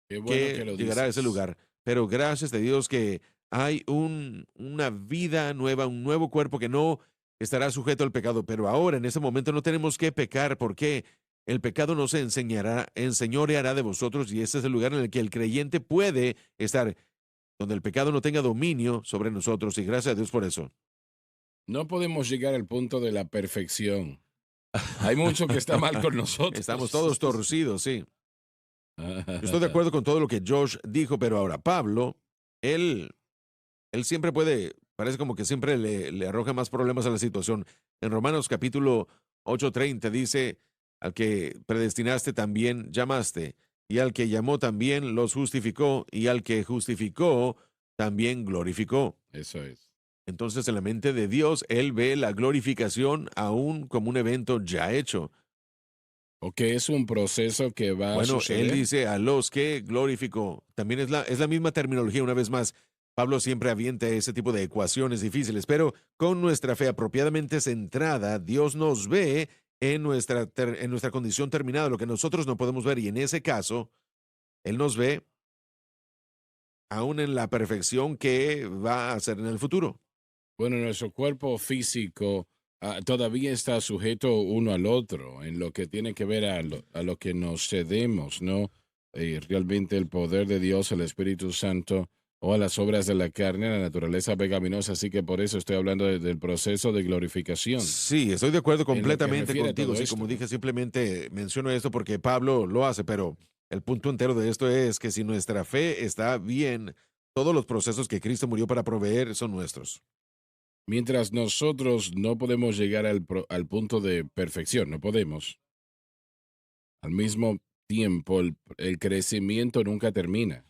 Qué bueno que que lo llegará a ese dices. lugar, pero gracias a Dios que hay una vida nueva, un nuevo cuerpo que no estará sujeto al pecado, pero ahora en ese momento no tenemos que pecar porque el pecado no se enseñoreará de vosotros y ese es el lugar en el que el creyente puede estar, donde el pecado no tenga dominio sobre nosotros y gracias a Dios por eso. No podemos llegar al punto de la perfección. Hay mucho que está mal con Estamos nosotros. todos torcidos, sí. Yo estoy de acuerdo con todo lo que Josh dijo, pero ahora Pablo, él él siempre puede, parece como que siempre le arroja más problemas a la situación. En Romanos capítulo 8:30 dice, al que predestinaste también llamaste, y al que llamó también los justificó, y al que justificó también glorificó. Eso es. Entonces, en la mente de Dios, Él ve la glorificación aún como un evento ya hecho. ¿O que es un proceso que va a Bueno, Él suceder? dice a los que glorificó. También es la misma terminología, una vez más. Pablo siempre avienta ese tipo de ecuaciones difíciles, pero con nuestra fe apropiadamente centrada, Dios nos ve en nuestra condición terminada, lo que nosotros no podemos ver. Y en ese caso, Él nos ve aún en la perfección que va a hacer en el futuro. Bueno, nuestro cuerpo físico todavía está sujeto uno al otro en lo que tiene que ver a lo que nos cedemos, ¿no? Realmente el poder de Dios, el Espíritu Santo o a las obras de la carne, la naturaleza pecaminosa. Así que por eso estoy hablando del proceso de glorificación Sí, estoy de acuerdo en lo que completamente refiere a contigo. todo Sí, esto. como dije, simplemente menciono esto porque Pablo lo hace, pero el punto entero de esto es que si nuestra fe está bien, todos los procesos que Cristo murió para proveer son nuestros. Mientras nosotros no podemos llegar al punto de perfección, no podemos. Al mismo tiempo, el crecimiento nunca termina.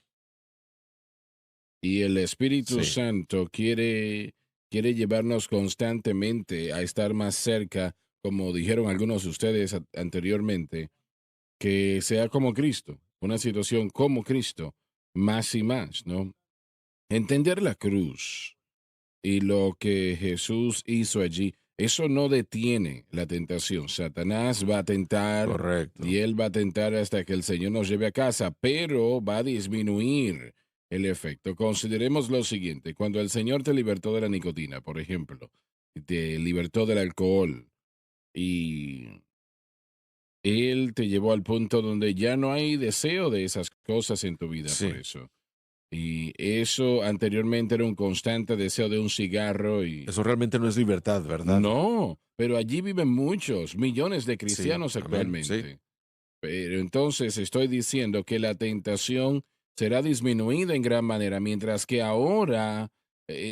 Y el Espíritu Sí, Santo quiere llevarnos constantemente a estar más cerca, como dijeron algunos de ustedes anteriormente, que sea como Cristo, una situación como Cristo, más y más, ¿no? Entender la cruz y lo que Jesús hizo allí, eso no detiene la tentación. Satanás va a tentar correcto. y él va a tentar hasta que el Señor nos lleve a casa, pero va a disminuir el efecto. Consideremos lo siguiente, cuando el Señor te libertó de la nicotina, por ejemplo, te libertó del alcohol y él te llevó al punto donde ya no hay deseo de esas cosas en tu vida por Sí, eso. Y eso anteriormente era un constante deseo de un cigarro y eso realmente no es libertad, ¿verdad? no, pero allí viven muchos, millones de Sí, cristianos amén, sí. actualmente. Pero entonces estoy diciendo que la tentación será disminuida en gran manera, mientras que ahora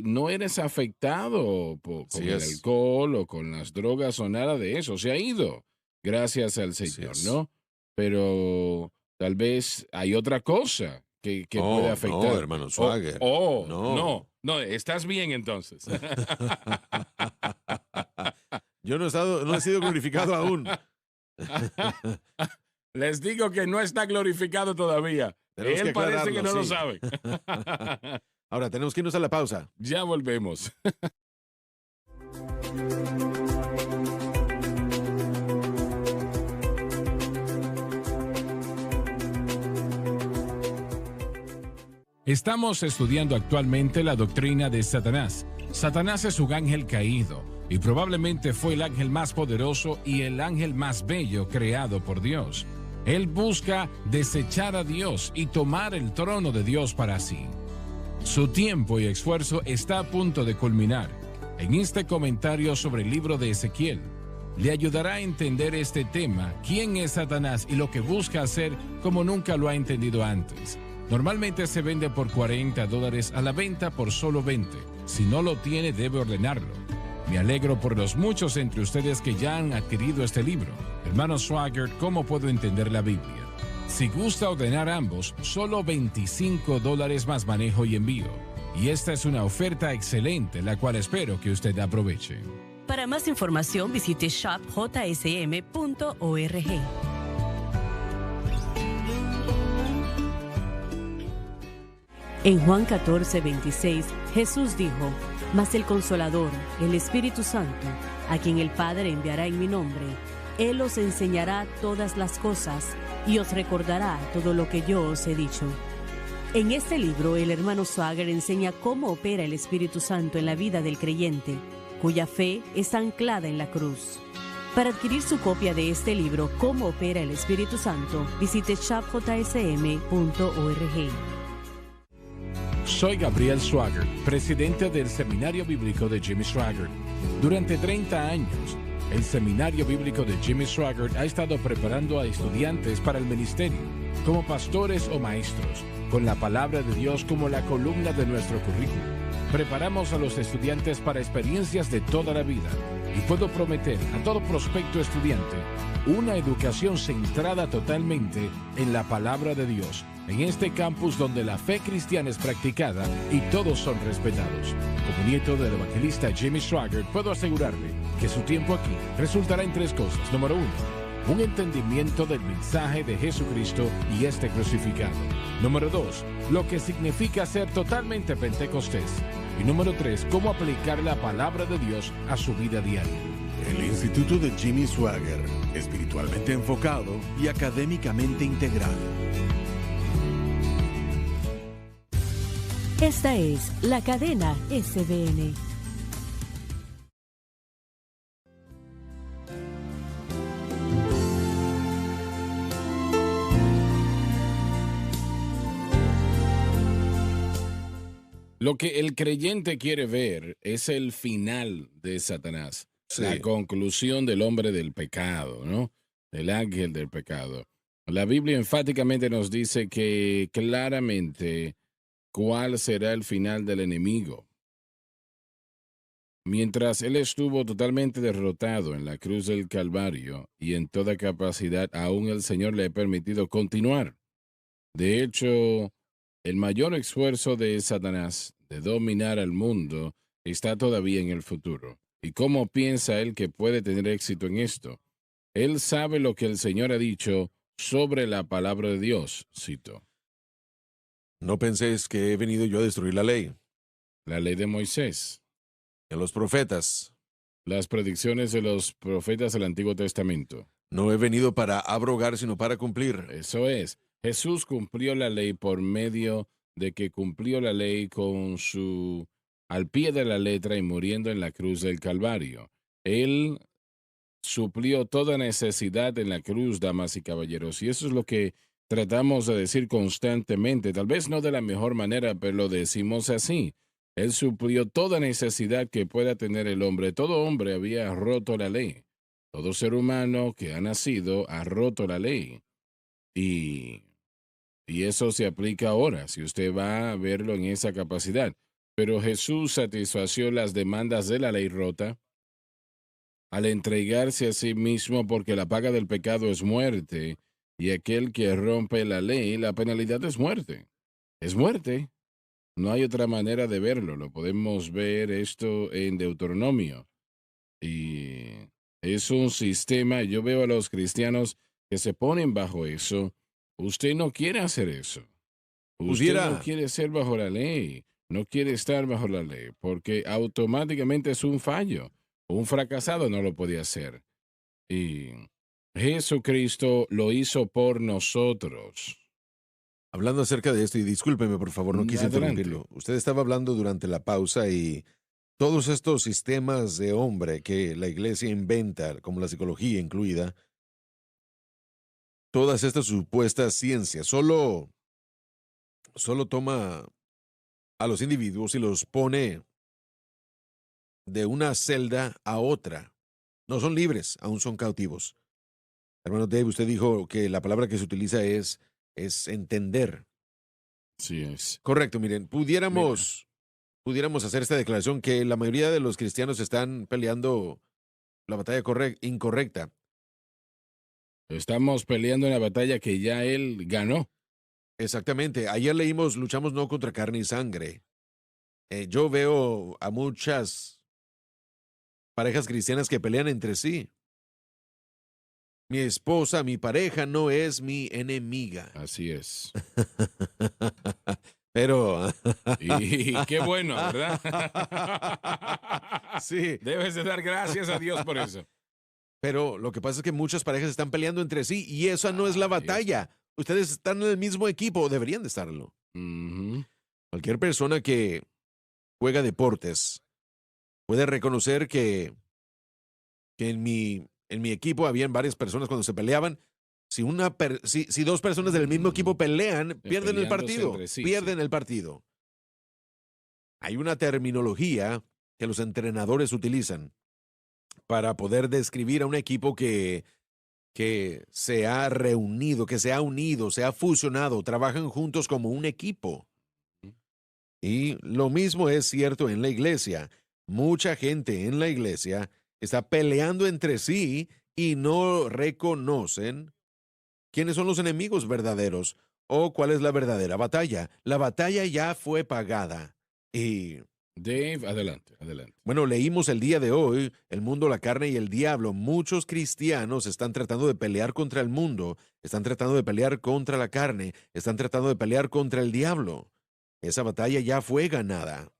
no eres afectado con Así el es, alcohol o con las drogas o nada de eso. Se ha ido, gracias al así Señor, es. ¿no? Pero tal vez hay otra cosa que puede Oh, no, afectar. hermano Oh, Swagger. oh, no, No. no, estás bien entonces. Yo no he sido glorificado aún. Les digo que no está glorificado todavía. Tenemos que Él parece que aclararlo, no lo sí. sabe. Ahora, tenemos que irnos a la pausa. Ya volvemos. Estamos estudiando actualmente la doctrina de Satanás. Satanás es un ángel caído y probablemente fue el ángel más poderoso y el ángel más bello creado por Dios. Él busca desechar a Dios y tomar el trono de Dios para sí. Su tiempo y esfuerzo está a punto de culminar. En este comentario sobre el libro de Ezequiel, le ayudará a entender este tema, quién es Satanás y lo que busca hacer como nunca lo ha entendido antes. Normalmente se vende por $40 a la venta por solo 20. Si no lo tiene, debe ordenarlo. Me alegro por los muchos entre ustedes que ya han adquirido este libro. Hermano Swagger, ¿cómo puedo entender la Biblia? Si gusta ordenar ambos, solo $25 más manejo y envío. Y esta es una oferta excelente, la cual espero que usted aproveche. Para más información, visite shopjsm.org. En Juan 14:26, Jesús dijo: Mas el Consolador, el Espíritu Santo, a quien el Padre enviará en mi nombre, Él os enseñará todas las cosas y os recordará todo lo que yo os he dicho. En este libro, el hermano Swagger enseña cómo opera el Espíritu Santo en la vida del creyente, cuya fe está anclada en la cruz. Para adquirir su copia de este libro, Cómo opera el Espíritu Santo, visite shopjsm.org. Soy Gabriel Swagger, presidente del Seminario Bíblico de Jimmy Swaggart. Durante 30 años, el Seminario Bíblico de Jimmy Swaggart ha estado preparando a estudiantes para el ministerio, como pastores o maestros, con la palabra de Dios como la columna de nuestro currículum. Preparamos a los estudiantes para experiencias de toda la vida y puedo prometer a todo prospecto estudiante una educación centrada totalmente en la palabra de Dios, en este campus donde la fe cristiana es practicada y todos son respetados. Como nieto del evangelista Jimmy Swaggart, puedo asegurarle que su tiempo aquí resultará en 3 cosas. Número 1, un entendimiento del mensaje de Jesucristo y este crucificado. Número 2, lo que significa ser totalmente pentecostés. Y número 3, cómo aplicar la palabra de Dios a su vida diaria. El Instituto de Jimmy Swaggart, espiritualmente enfocado y académicamente integral. Esta es la cadena SBN. Lo que el creyente quiere ver es el final de Satanás, Sí. la conclusión del hombre del pecado, ¿no? El ángel del pecado. La Biblia enfáticamente nos dice que claramente cuál será el final del enemigo. Mientras él estuvo totalmente derrotado en la cruz del Calvario y en toda capacidad, aún el Señor le ha permitido continuar. De hecho, el mayor esfuerzo de Satanás de dominar al mundo está todavía en el futuro. ¿Y cómo piensa él que puede tener éxito en esto? Él sabe lo que el Señor ha dicho sobre la palabra de Dios, cito. No penséis que he venido yo a destruir la ley, La ley de Moisés, y a los profetas. las predicciones de los profetas del Antiguo Testamento. No he venido para abrogar, sino para cumplir. Eso es. Jesús cumplió la ley por medio de que cumplió la ley con su al pie de la letra y muriendo en la cruz del Calvario. Él suplió toda necesidad en la cruz, damas y caballeros, y eso es lo que tratamos de decir constantemente, tal vez no de la mejor manera, pero lo decimos así. Él suplió toda necesidad que pueda tener el hombre. Todo hombre había roto la ley. Todo ser humano que ha nacido ha roto la ley. Y eso se aplica ahora, si usted va a verlo en esa capacidad. Pero Jesús satisfació las demandas de la ley rota al entregarse a sí mismo, porque la paga del pecado es muerte, y aquel que rompe la ley, la penalidad es muerte. Es muerte. No hay otra manera de verlo. Lo podemos ver esto en Deuteronomio. Y es un sistema, yo veo a los cristianos que se ponen bajo eso. Usted no quiere hacer eso. Usted no quiere ser bajo la ley. No quiere estar bajo la ley, porque automáticamente es un fallo. Un fracasado no lo podía hacer. Y Jesucristo lo hizo por nosotros. Hablando acerca de esto, y discúlpeme por favor, no quise Adelante. interrumpirlo. Usted estaba hablando durante la pausa y todos estos sistemas de hombre que la iglesia inventa, como la psicología incluida, todas estas supuestas ciencias, solo toma a los individuos y los pone de una celda a otra. No son libres, aún son cautivos. Hermano Dave, usted dijo que la palabra que se utiliza es entender. Sí es. Correcto, miren, pudiéramos hacer esta declaración que la mayoría de los cristianos están peleando la batalla incorrecta. Estamos peleando una batalla que ya él ganó. Exactamente. Ayer leímos, luchamos no contra carne y sangre. Yo veo a muchas parejas cristianas que pelean entre sí. Mi esposa, mi pareja no es mi enemiga. Así es. Pero... Y qué bueno, ¿verdad? Sí. Debes de dar gracias a Dios por eso. Pero lo que pasa es que muchas parejas están peleando entre sí y esa no es la Ahí batalla. Ustedes están en el mismo equipo, deberían de estarlo. Ujú. Cualquier persona que juega deportes puede reconocer que en mi equipo habían varias personas cuando se peleaban. Si 2 personas del mismo equipo pelean, pierden el Peleándose partido. entre sí, Pierden sí. el partido. Hay una terminología que los entrenadores utilizan para poder describir a un equipo que se ha reunido, que se ha unido, se ha fusionado, trabajan juntos como un equipo. Y lo mismo es cierto en la iglesia. Mucha gente en la iglesia está peleando entre sí y no reconocen quiénes son los enemigos verdaderos ¿O cuál es la verdadera batalla? La batalla ya fue pagada. Y Dave, adelante, adelante. bueno, leímos el día de hoy, el mundo, la carne y el diablo. Muchos cristianos están tratando de pelear contra el mundo, están tratando de pelear contra la carne, están tratando de pelear contra el diablo. Esa batalla ya fue ganada.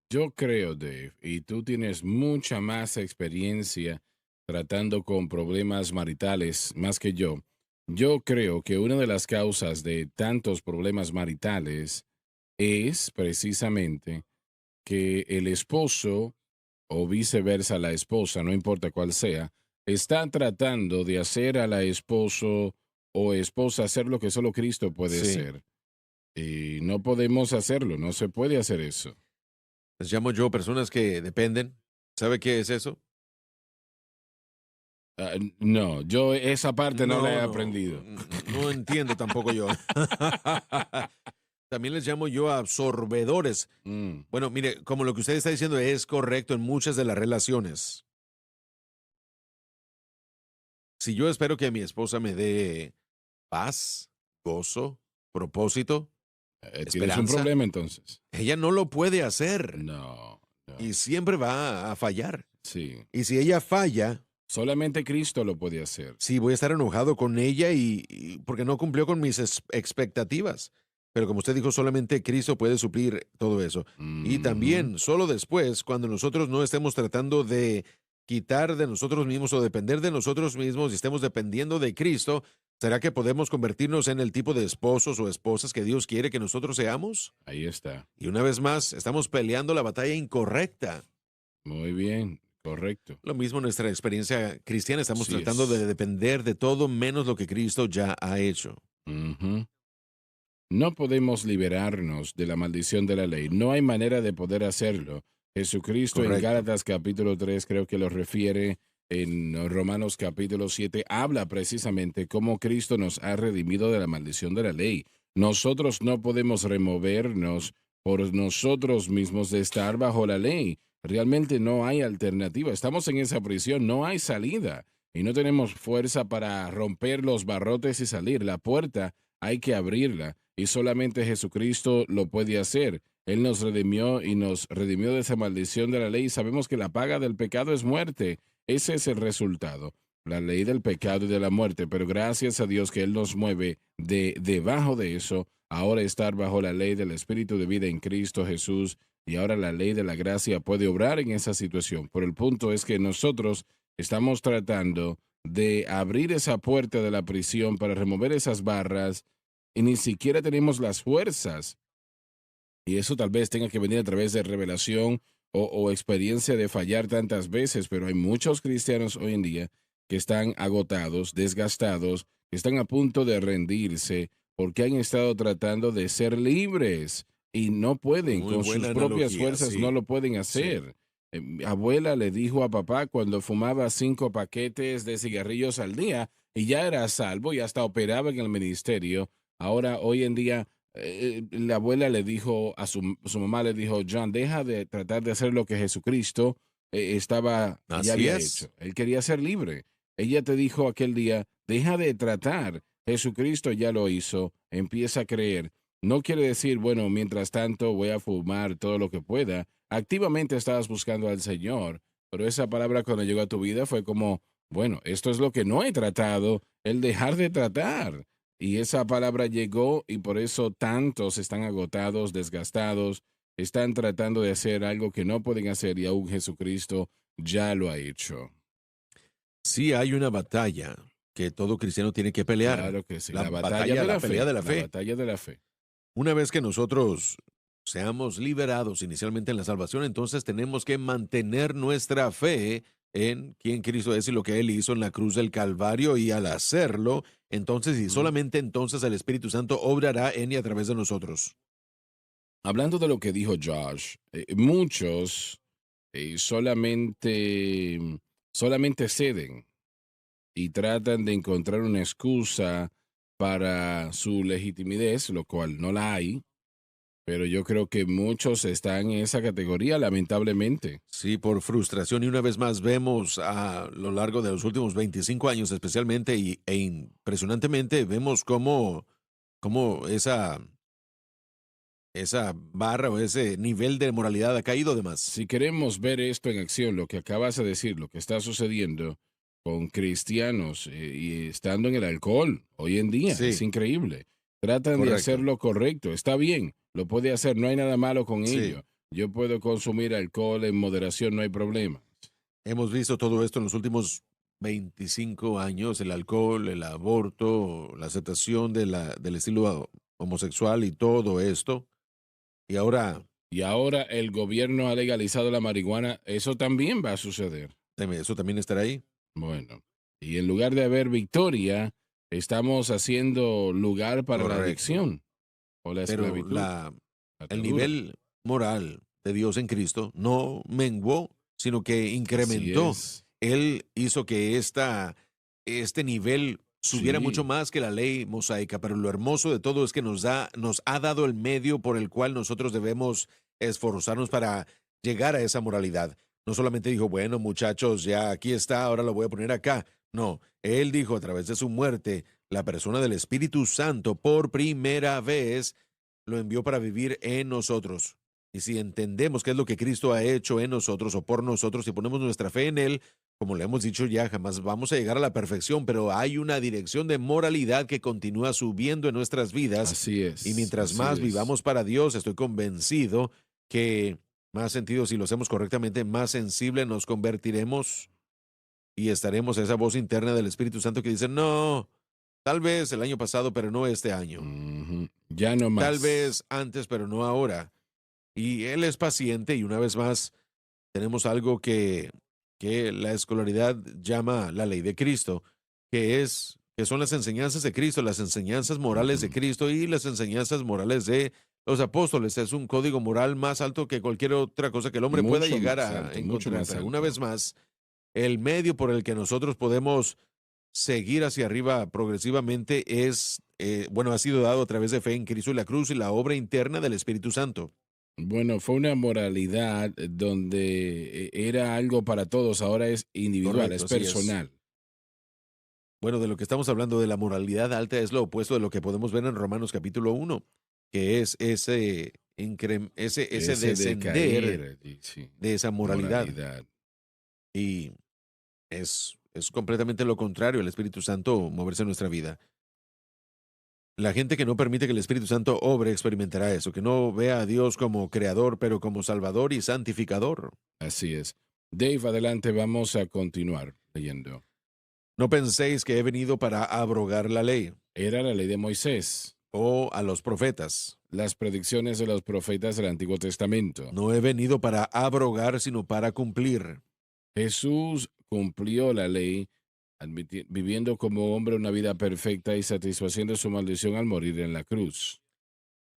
Yo creo, Dave, y tú tienes mucha más experiencia tratando con problemas maritales más que yo. Yo creo que una de las causas de tantos problemas maritales es precisamente que el esposo o viceversa la esposa, no importa cuál sea, está tratando de hacer a la esposo o esposa hacer lo que solo Cristo puede Sí. hacer. Y no podemos hacerlo, no se puede hacer eso. Les llamo yo personas que dependen. ¿Sabe qué es eso? No, yo esa parte no la he aprendido. No entiendo tampoco yo. También les llamo yo absorbedores. Mm, Bueno, mire, como lo que usted está diciendo es correcto en muchas de las relaciones. Si yo espero que mi esposa me dé paz, gozo, propósito, ¿Tienes un esperanza, problema entonces? ella no lo puede hacer No, no. y siempre va a fallar. Sí, Y si ella falla, solamente Cristo lo puede hacer. sí, voy a estar enojado con ella porque no cumplió con mis expectativas. Pero como usted dijo, solamente Cristo puede suplir todo eso. Y Mhm. también, solo después, cuando nosotros no estemos tratando de quitar de nosotros mismos o depender de nosotros mismos y estemos dependiendo de Cristo, ¿será que podemos convertirnos en el tipo de esposos o esposas que Dios quiere que nosotros seamos? Ahí está. Y una vez más, estamos peleando la batalla incorrecta. Muy bien, correcto. Lo mismo en nuestra experiencia cristiana, estamos Así tratando es. de depender de todo menos lo que Cristo ya ha hecho. Ujú. No podemos liberarnos de la maldición de la ley. No hay manera de poder hacerlo. Jesucristo en Correcto. Gálatas capítulo 3 creo que lo refiere, en Romanos capítulo 7 habla precisamente cómo Cristo nos ha redimido de la maldición de la ley. Nosotros no podemos removernos por nosotros mismos de estar bajo la ley. Realmente no hay alternativa. Estamos en esa prisión, no hay salida y no tenemos fuerza para romper los barrotes y salir. La puerta hay que abrirla y solamente Jesucristo lo puede hacer. Él nos redimió y nos redimió de esa maldición de la ley. Sabemos que la paga del pecado es muerte. Ese es el resultado, la ley del pecado y de la muerte. Pero gracias a Dios que Él nos mueve de debajo de eso, ahora estar bajo la ley del Espíritu de vida en Cristo Jesús. Y ahora la ley de la gracia puede obrar en esa situación. Pero el punto es que nosotros estamos tratando de abrir esa puerta de la prisión para remover esas barras y ni siquiera tenemos las fuerzas. Y eso tal vez tenga que venir a través de revelación o experiencia de fallar tantas veces, pero hay muchos cristianos hoy en día que están agotados, desgastados, que están a punto de rendirse porque han estado tratando de ser libres y no pueden, Muy con sus buena propias analogía, fuerzas sí. no lo pueden hacer. Mi abuela le dijo a papá cuando fumaba 5 paquetes de cigarrillos al día y ya era salvo y hasta operaba en el ministerio. Ahora, hoy en día, la abuela le dijo a su mamá, le dijo, John, deja de tratar de hacer lo que Jesucristo ya Así había es. hecho. Él quería ser libre. Ella te dijo aquel día, deja de tratar. Jesucristo ya lo hizo. Empieza a creer. No quiere decir, bueno, mientras tanto voy a fumar todo lo que pueda. Activamente estabas buscando al Señor, pero esa palabra cuando llegó a tu vida fue como, bueno, esto es lo que no he tratado, el dejar de tratar. Y esa palabra llegó y por eso tantos están agotados, desgastados, están tratando de hacer algo que no pueden hacer y aún Jesucristo ya lo ha hecho. Sí hay una batalla que todo cristiano tiene que pelear. Claro que sí. La La batalla, batalla de la la pelea fe. de la La fe. batalla de la fe. Una vez que nosotros seamos liberados inicialmente en la salvación, entonces tenemos que mantener nuestra fe en quién Cristo es y lo que Él hizo en la cruz del Calvario, y al hacerlo, entonces y solamente entonces el Espíritu Santo obrará en y a través de nosotros. Hablando de lo que dijo Josh, muchos solamente ceden y tratan de encontrar una excusa para su legitimidad, lo cual no la hay, pero yo creo que muchos están en esa categoría, lamentablemente. Sí, por frustración, y una vez más vemos a lo largo de los últimos 25 años especialmente e impresionantemente, vemos cómo cómo esa barra o ese nivel de moralidad ha caído de más. Si queremos ver esto en acción, lo que acabas de decir, lo que está sucediendo con cristianos y estando en el alcohol hoy en día, Sí. es increíble. Tratan de Correcto. hacer lo correcto, está bien, lo puede hacer, no hay nada malo con Sí. ello. Yo puedo consumir alcohol en moderación, no hay problema. Hemos visto todo esto en los últimos 25 años, el alcohol, el aborto, la aceptación del estilo homosexual y todo esto. Y ahora Y ahora el gobierno ha legalizado la marihuana, eso también va a suceder. eso también estará ahí. Bueno, y en lugar de haber victoria, estamos haciendo lugar para la Correcto. adicción o la Pero esclavitud. el Atadura. nivel moral de Dios en Cristo no menguó, sino que Así incrementó. es. Él hizo que este nivel subiera Sí. mucho más que la ley mosaica, pero lo hermoso de todo es que nos ha dado el medio por el cual nosotros debemos esforzarnos para llegar a esa moralidad. No solamente dijo, bueno, muchachos, ya aquí está, ahora lo voy a poner acá. No, él dijo a través de su muerte, la persona del Espíritu Santo por primera vez lo envió para vivir en nosotros. Y si entendemos qué es lo que Cristo ha hecho en nosotros o por nosotros y ponemos nuestra fe en Él, como le hemos dicho ya, jamás vamos a llegar a la perfección, pero hay una dirección de moralidad que continúa subiendo en nuestras vidas. Así es. Y mientras así más es. vivamos para Dios, estoy convencido que más sentido, si lo hacemos correctamente, más sensible nos convertiremos y estaremos a esa voz interna del Espíritu Santo que dice, no, tal vez el año pasado, pero no este año. Ujú. Ya no más. Tal vez antes, pero no ahora. Y Él es paciente y una vez más tenemos algo que la escolaridad llama la ley de Cristo, que son las enseñanzas de Cristo, las enseñanzas morales de Ujú. Cristo y las enseñanzas morales de los apóstoles. Es un código moral más alto que cualquier otra cosa que el hombre pueda Mucho llegar más a alto, mucho encontrar. más Pero una alto. vez más, el medio por el que nosotros podemos seguir hacia arriba progresivamente ha sido dado a través de fe en Cristo y la cruz y la obra interna del Espíritu Santo. Bueno, fue una moralidad donde era algo para todos, ahora es individual, Correcto, es así es. personal. Bueno, de lo que estamos hablando de la moralidad alta es lo opuesto de lo que podemos ver en Romanos capítulo 1, que es ese descender decaer, sí, de esa moralidad. Y es completamente lo contrario, el Espíritu Santo moverse en nuestra vida. La gente que no permite que el Espíritu Santo obre experimentará eso, que no vea a Dios como creador, pero como salvador y santificador. Así es. Dave, adelante, vamos a continuar leyendo. No penséis que he venido para abrogar la ley Era la ley de Moisés, o a los profetas. las predicciones de los profetas del Antiguo Testamento. No he venido para abrogar, sino para cumplir. Jesús cumplió la ley viviendo como hombre una vida perfecta y satisfaciendo su maldición al morir en la cruz.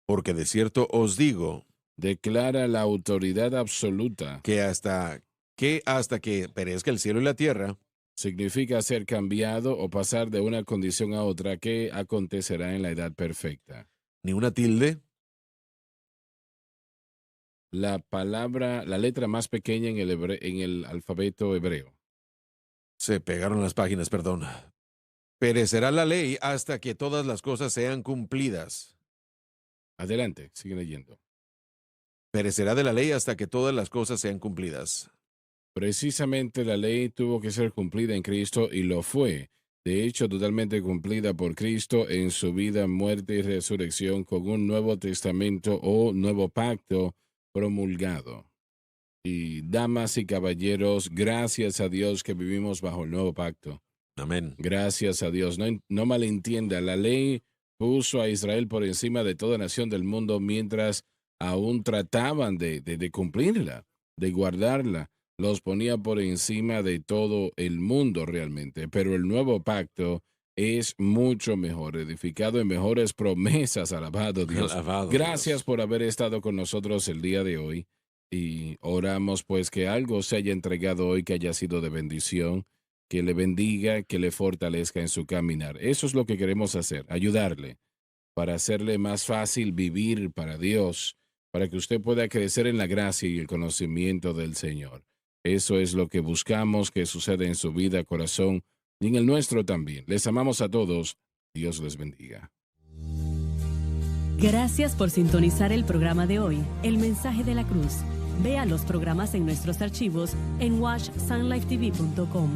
Porque de cierto os digo Declara la autoridad absoluta. que hasta que perezca el cielo y la tierra, Significa ser cambiado o pasar de una condición a otra que acontecerá en la edad perfecta. ni una tilde, La letra más pequeña en el alfabeto hebreo. se pegaron las páginas, perdón. Perecerá la ley hasta que todas las cosas sean cumplidas. Adelante, sigue leyendo. Perecerá de la ley hasta que todas las cosas sean cumplidas. Precisamente la ley tuvo que ser cumplida en Cristo y lo fue. De hecho, totalmente cumplida por Cristo en su vida, muerte y resurrección con un nuevo testamento o nuevo pacto promulgado. Y damas y caballeros, gracias a Dios que vivimos bajo el nuevo pacto. Amén. Gracias a Dios. No malentienda, la ley puso a Israel por encima de toda nación del mundo mientras aún trataban de cumplirla, de guardarla. Los ponía por encima de todo el mundo realmente. Pero el nuevo pacto es mucho mejor, edificado en mejores promesas. Alabado Dios. Alabado Gracias Dios. por haber estado con nosotros el día de hoy. Y oramos pues que algo se haya entregado hoy que haya sido de bendición, que le bendiga, que le fortalezca en su caminar. Eso es lo que queremos hacer, ayudarle para hacerle más fácil vivir para Dios, para que usted pueda crecer en la gracia y el conocimiento del Señor. Eso es lo que buscamos que suceda en su vida, corazón, y en el nuestro también. Les amamos a todos. Dios les bendiga. Gracias por sintonizar el programa de hoy, El Mensaje de la Cruz. Vea los programas en nuestros archivos en watchsunlifetv.com.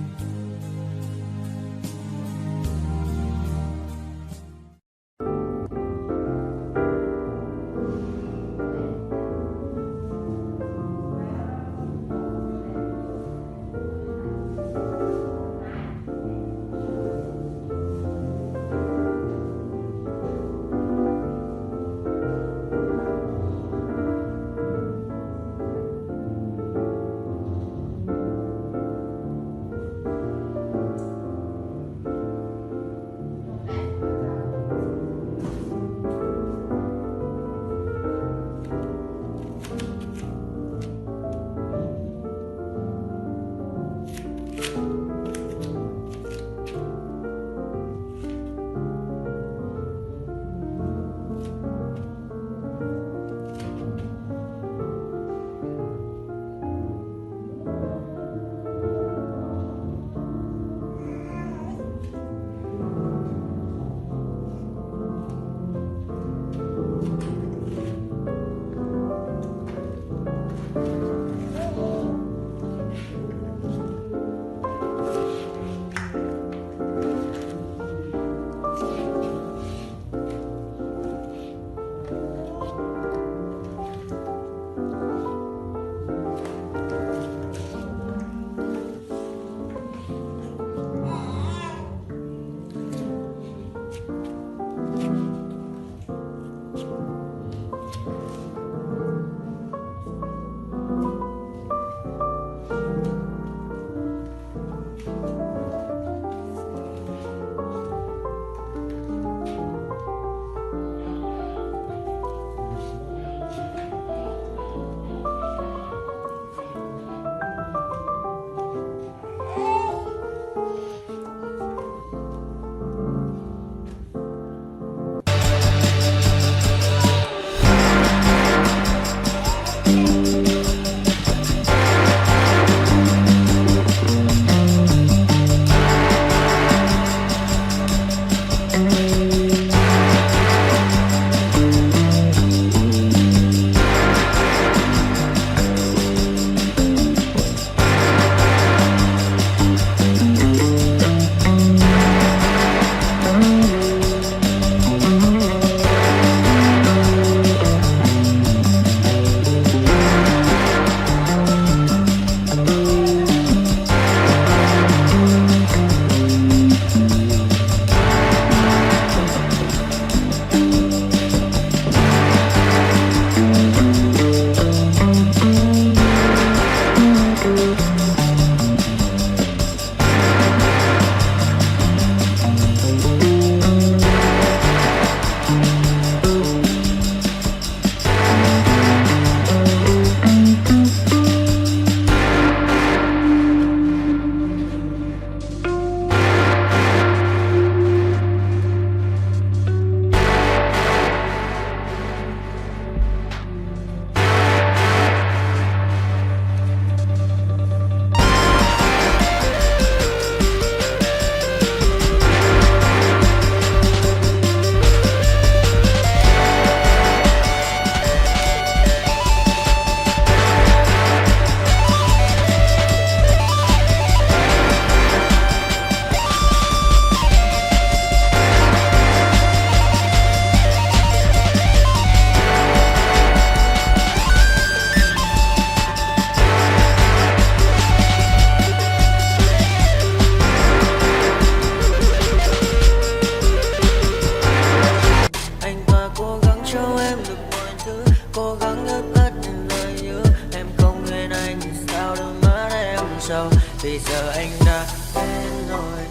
Bây giờ anh đã quên rồi,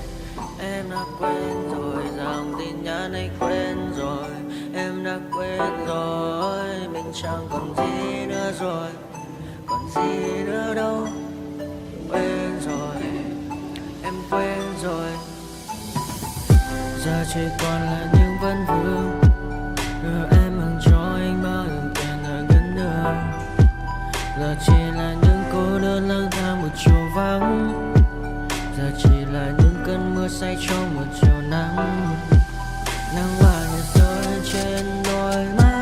em đã quên rồi, dòng tin nhắn anh quên rồi, em đã quên rồi, mình chẳng còn gì nữa rồi, còn gì nữa đâu. Quên rồi, em quên rồi, giờ chỉ còn là những vấn vương. Đưa em mang cho anh bao nhiêu tiền ở gần nữa, giờ chỉ là những cô đơn lang thang một chiều vắng, giờ chỉ là những cơn mưa say trong một chiều nắng. Nắng vàng rơi trên đôi mắt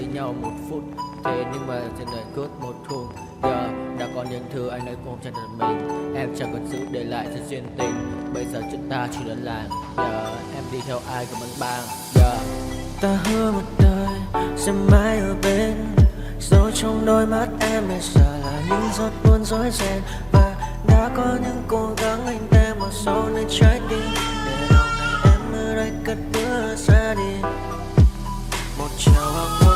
với nhau một phút. Thế nhưng mà trên đời cướp một thu. Giờ đã có những thứ anh ấy cũng không cho được mình. Em chẳng cần giữ để lại sự duyên tình. Bây giờ chúng ta chỉ đơn làng. Giờ em đi theo ai cũng vẫn bang. Giờ ta hứa một đời sẽ mãi ở bên. Rồi trong đôi mắt em bây giờ là những giọt buồn rối ren. Và đã có những cố gắng anh đem vào sâu nơi trái tim. Để lòng này em ở đây cất bước ra đi. Một chiều hoàng hôn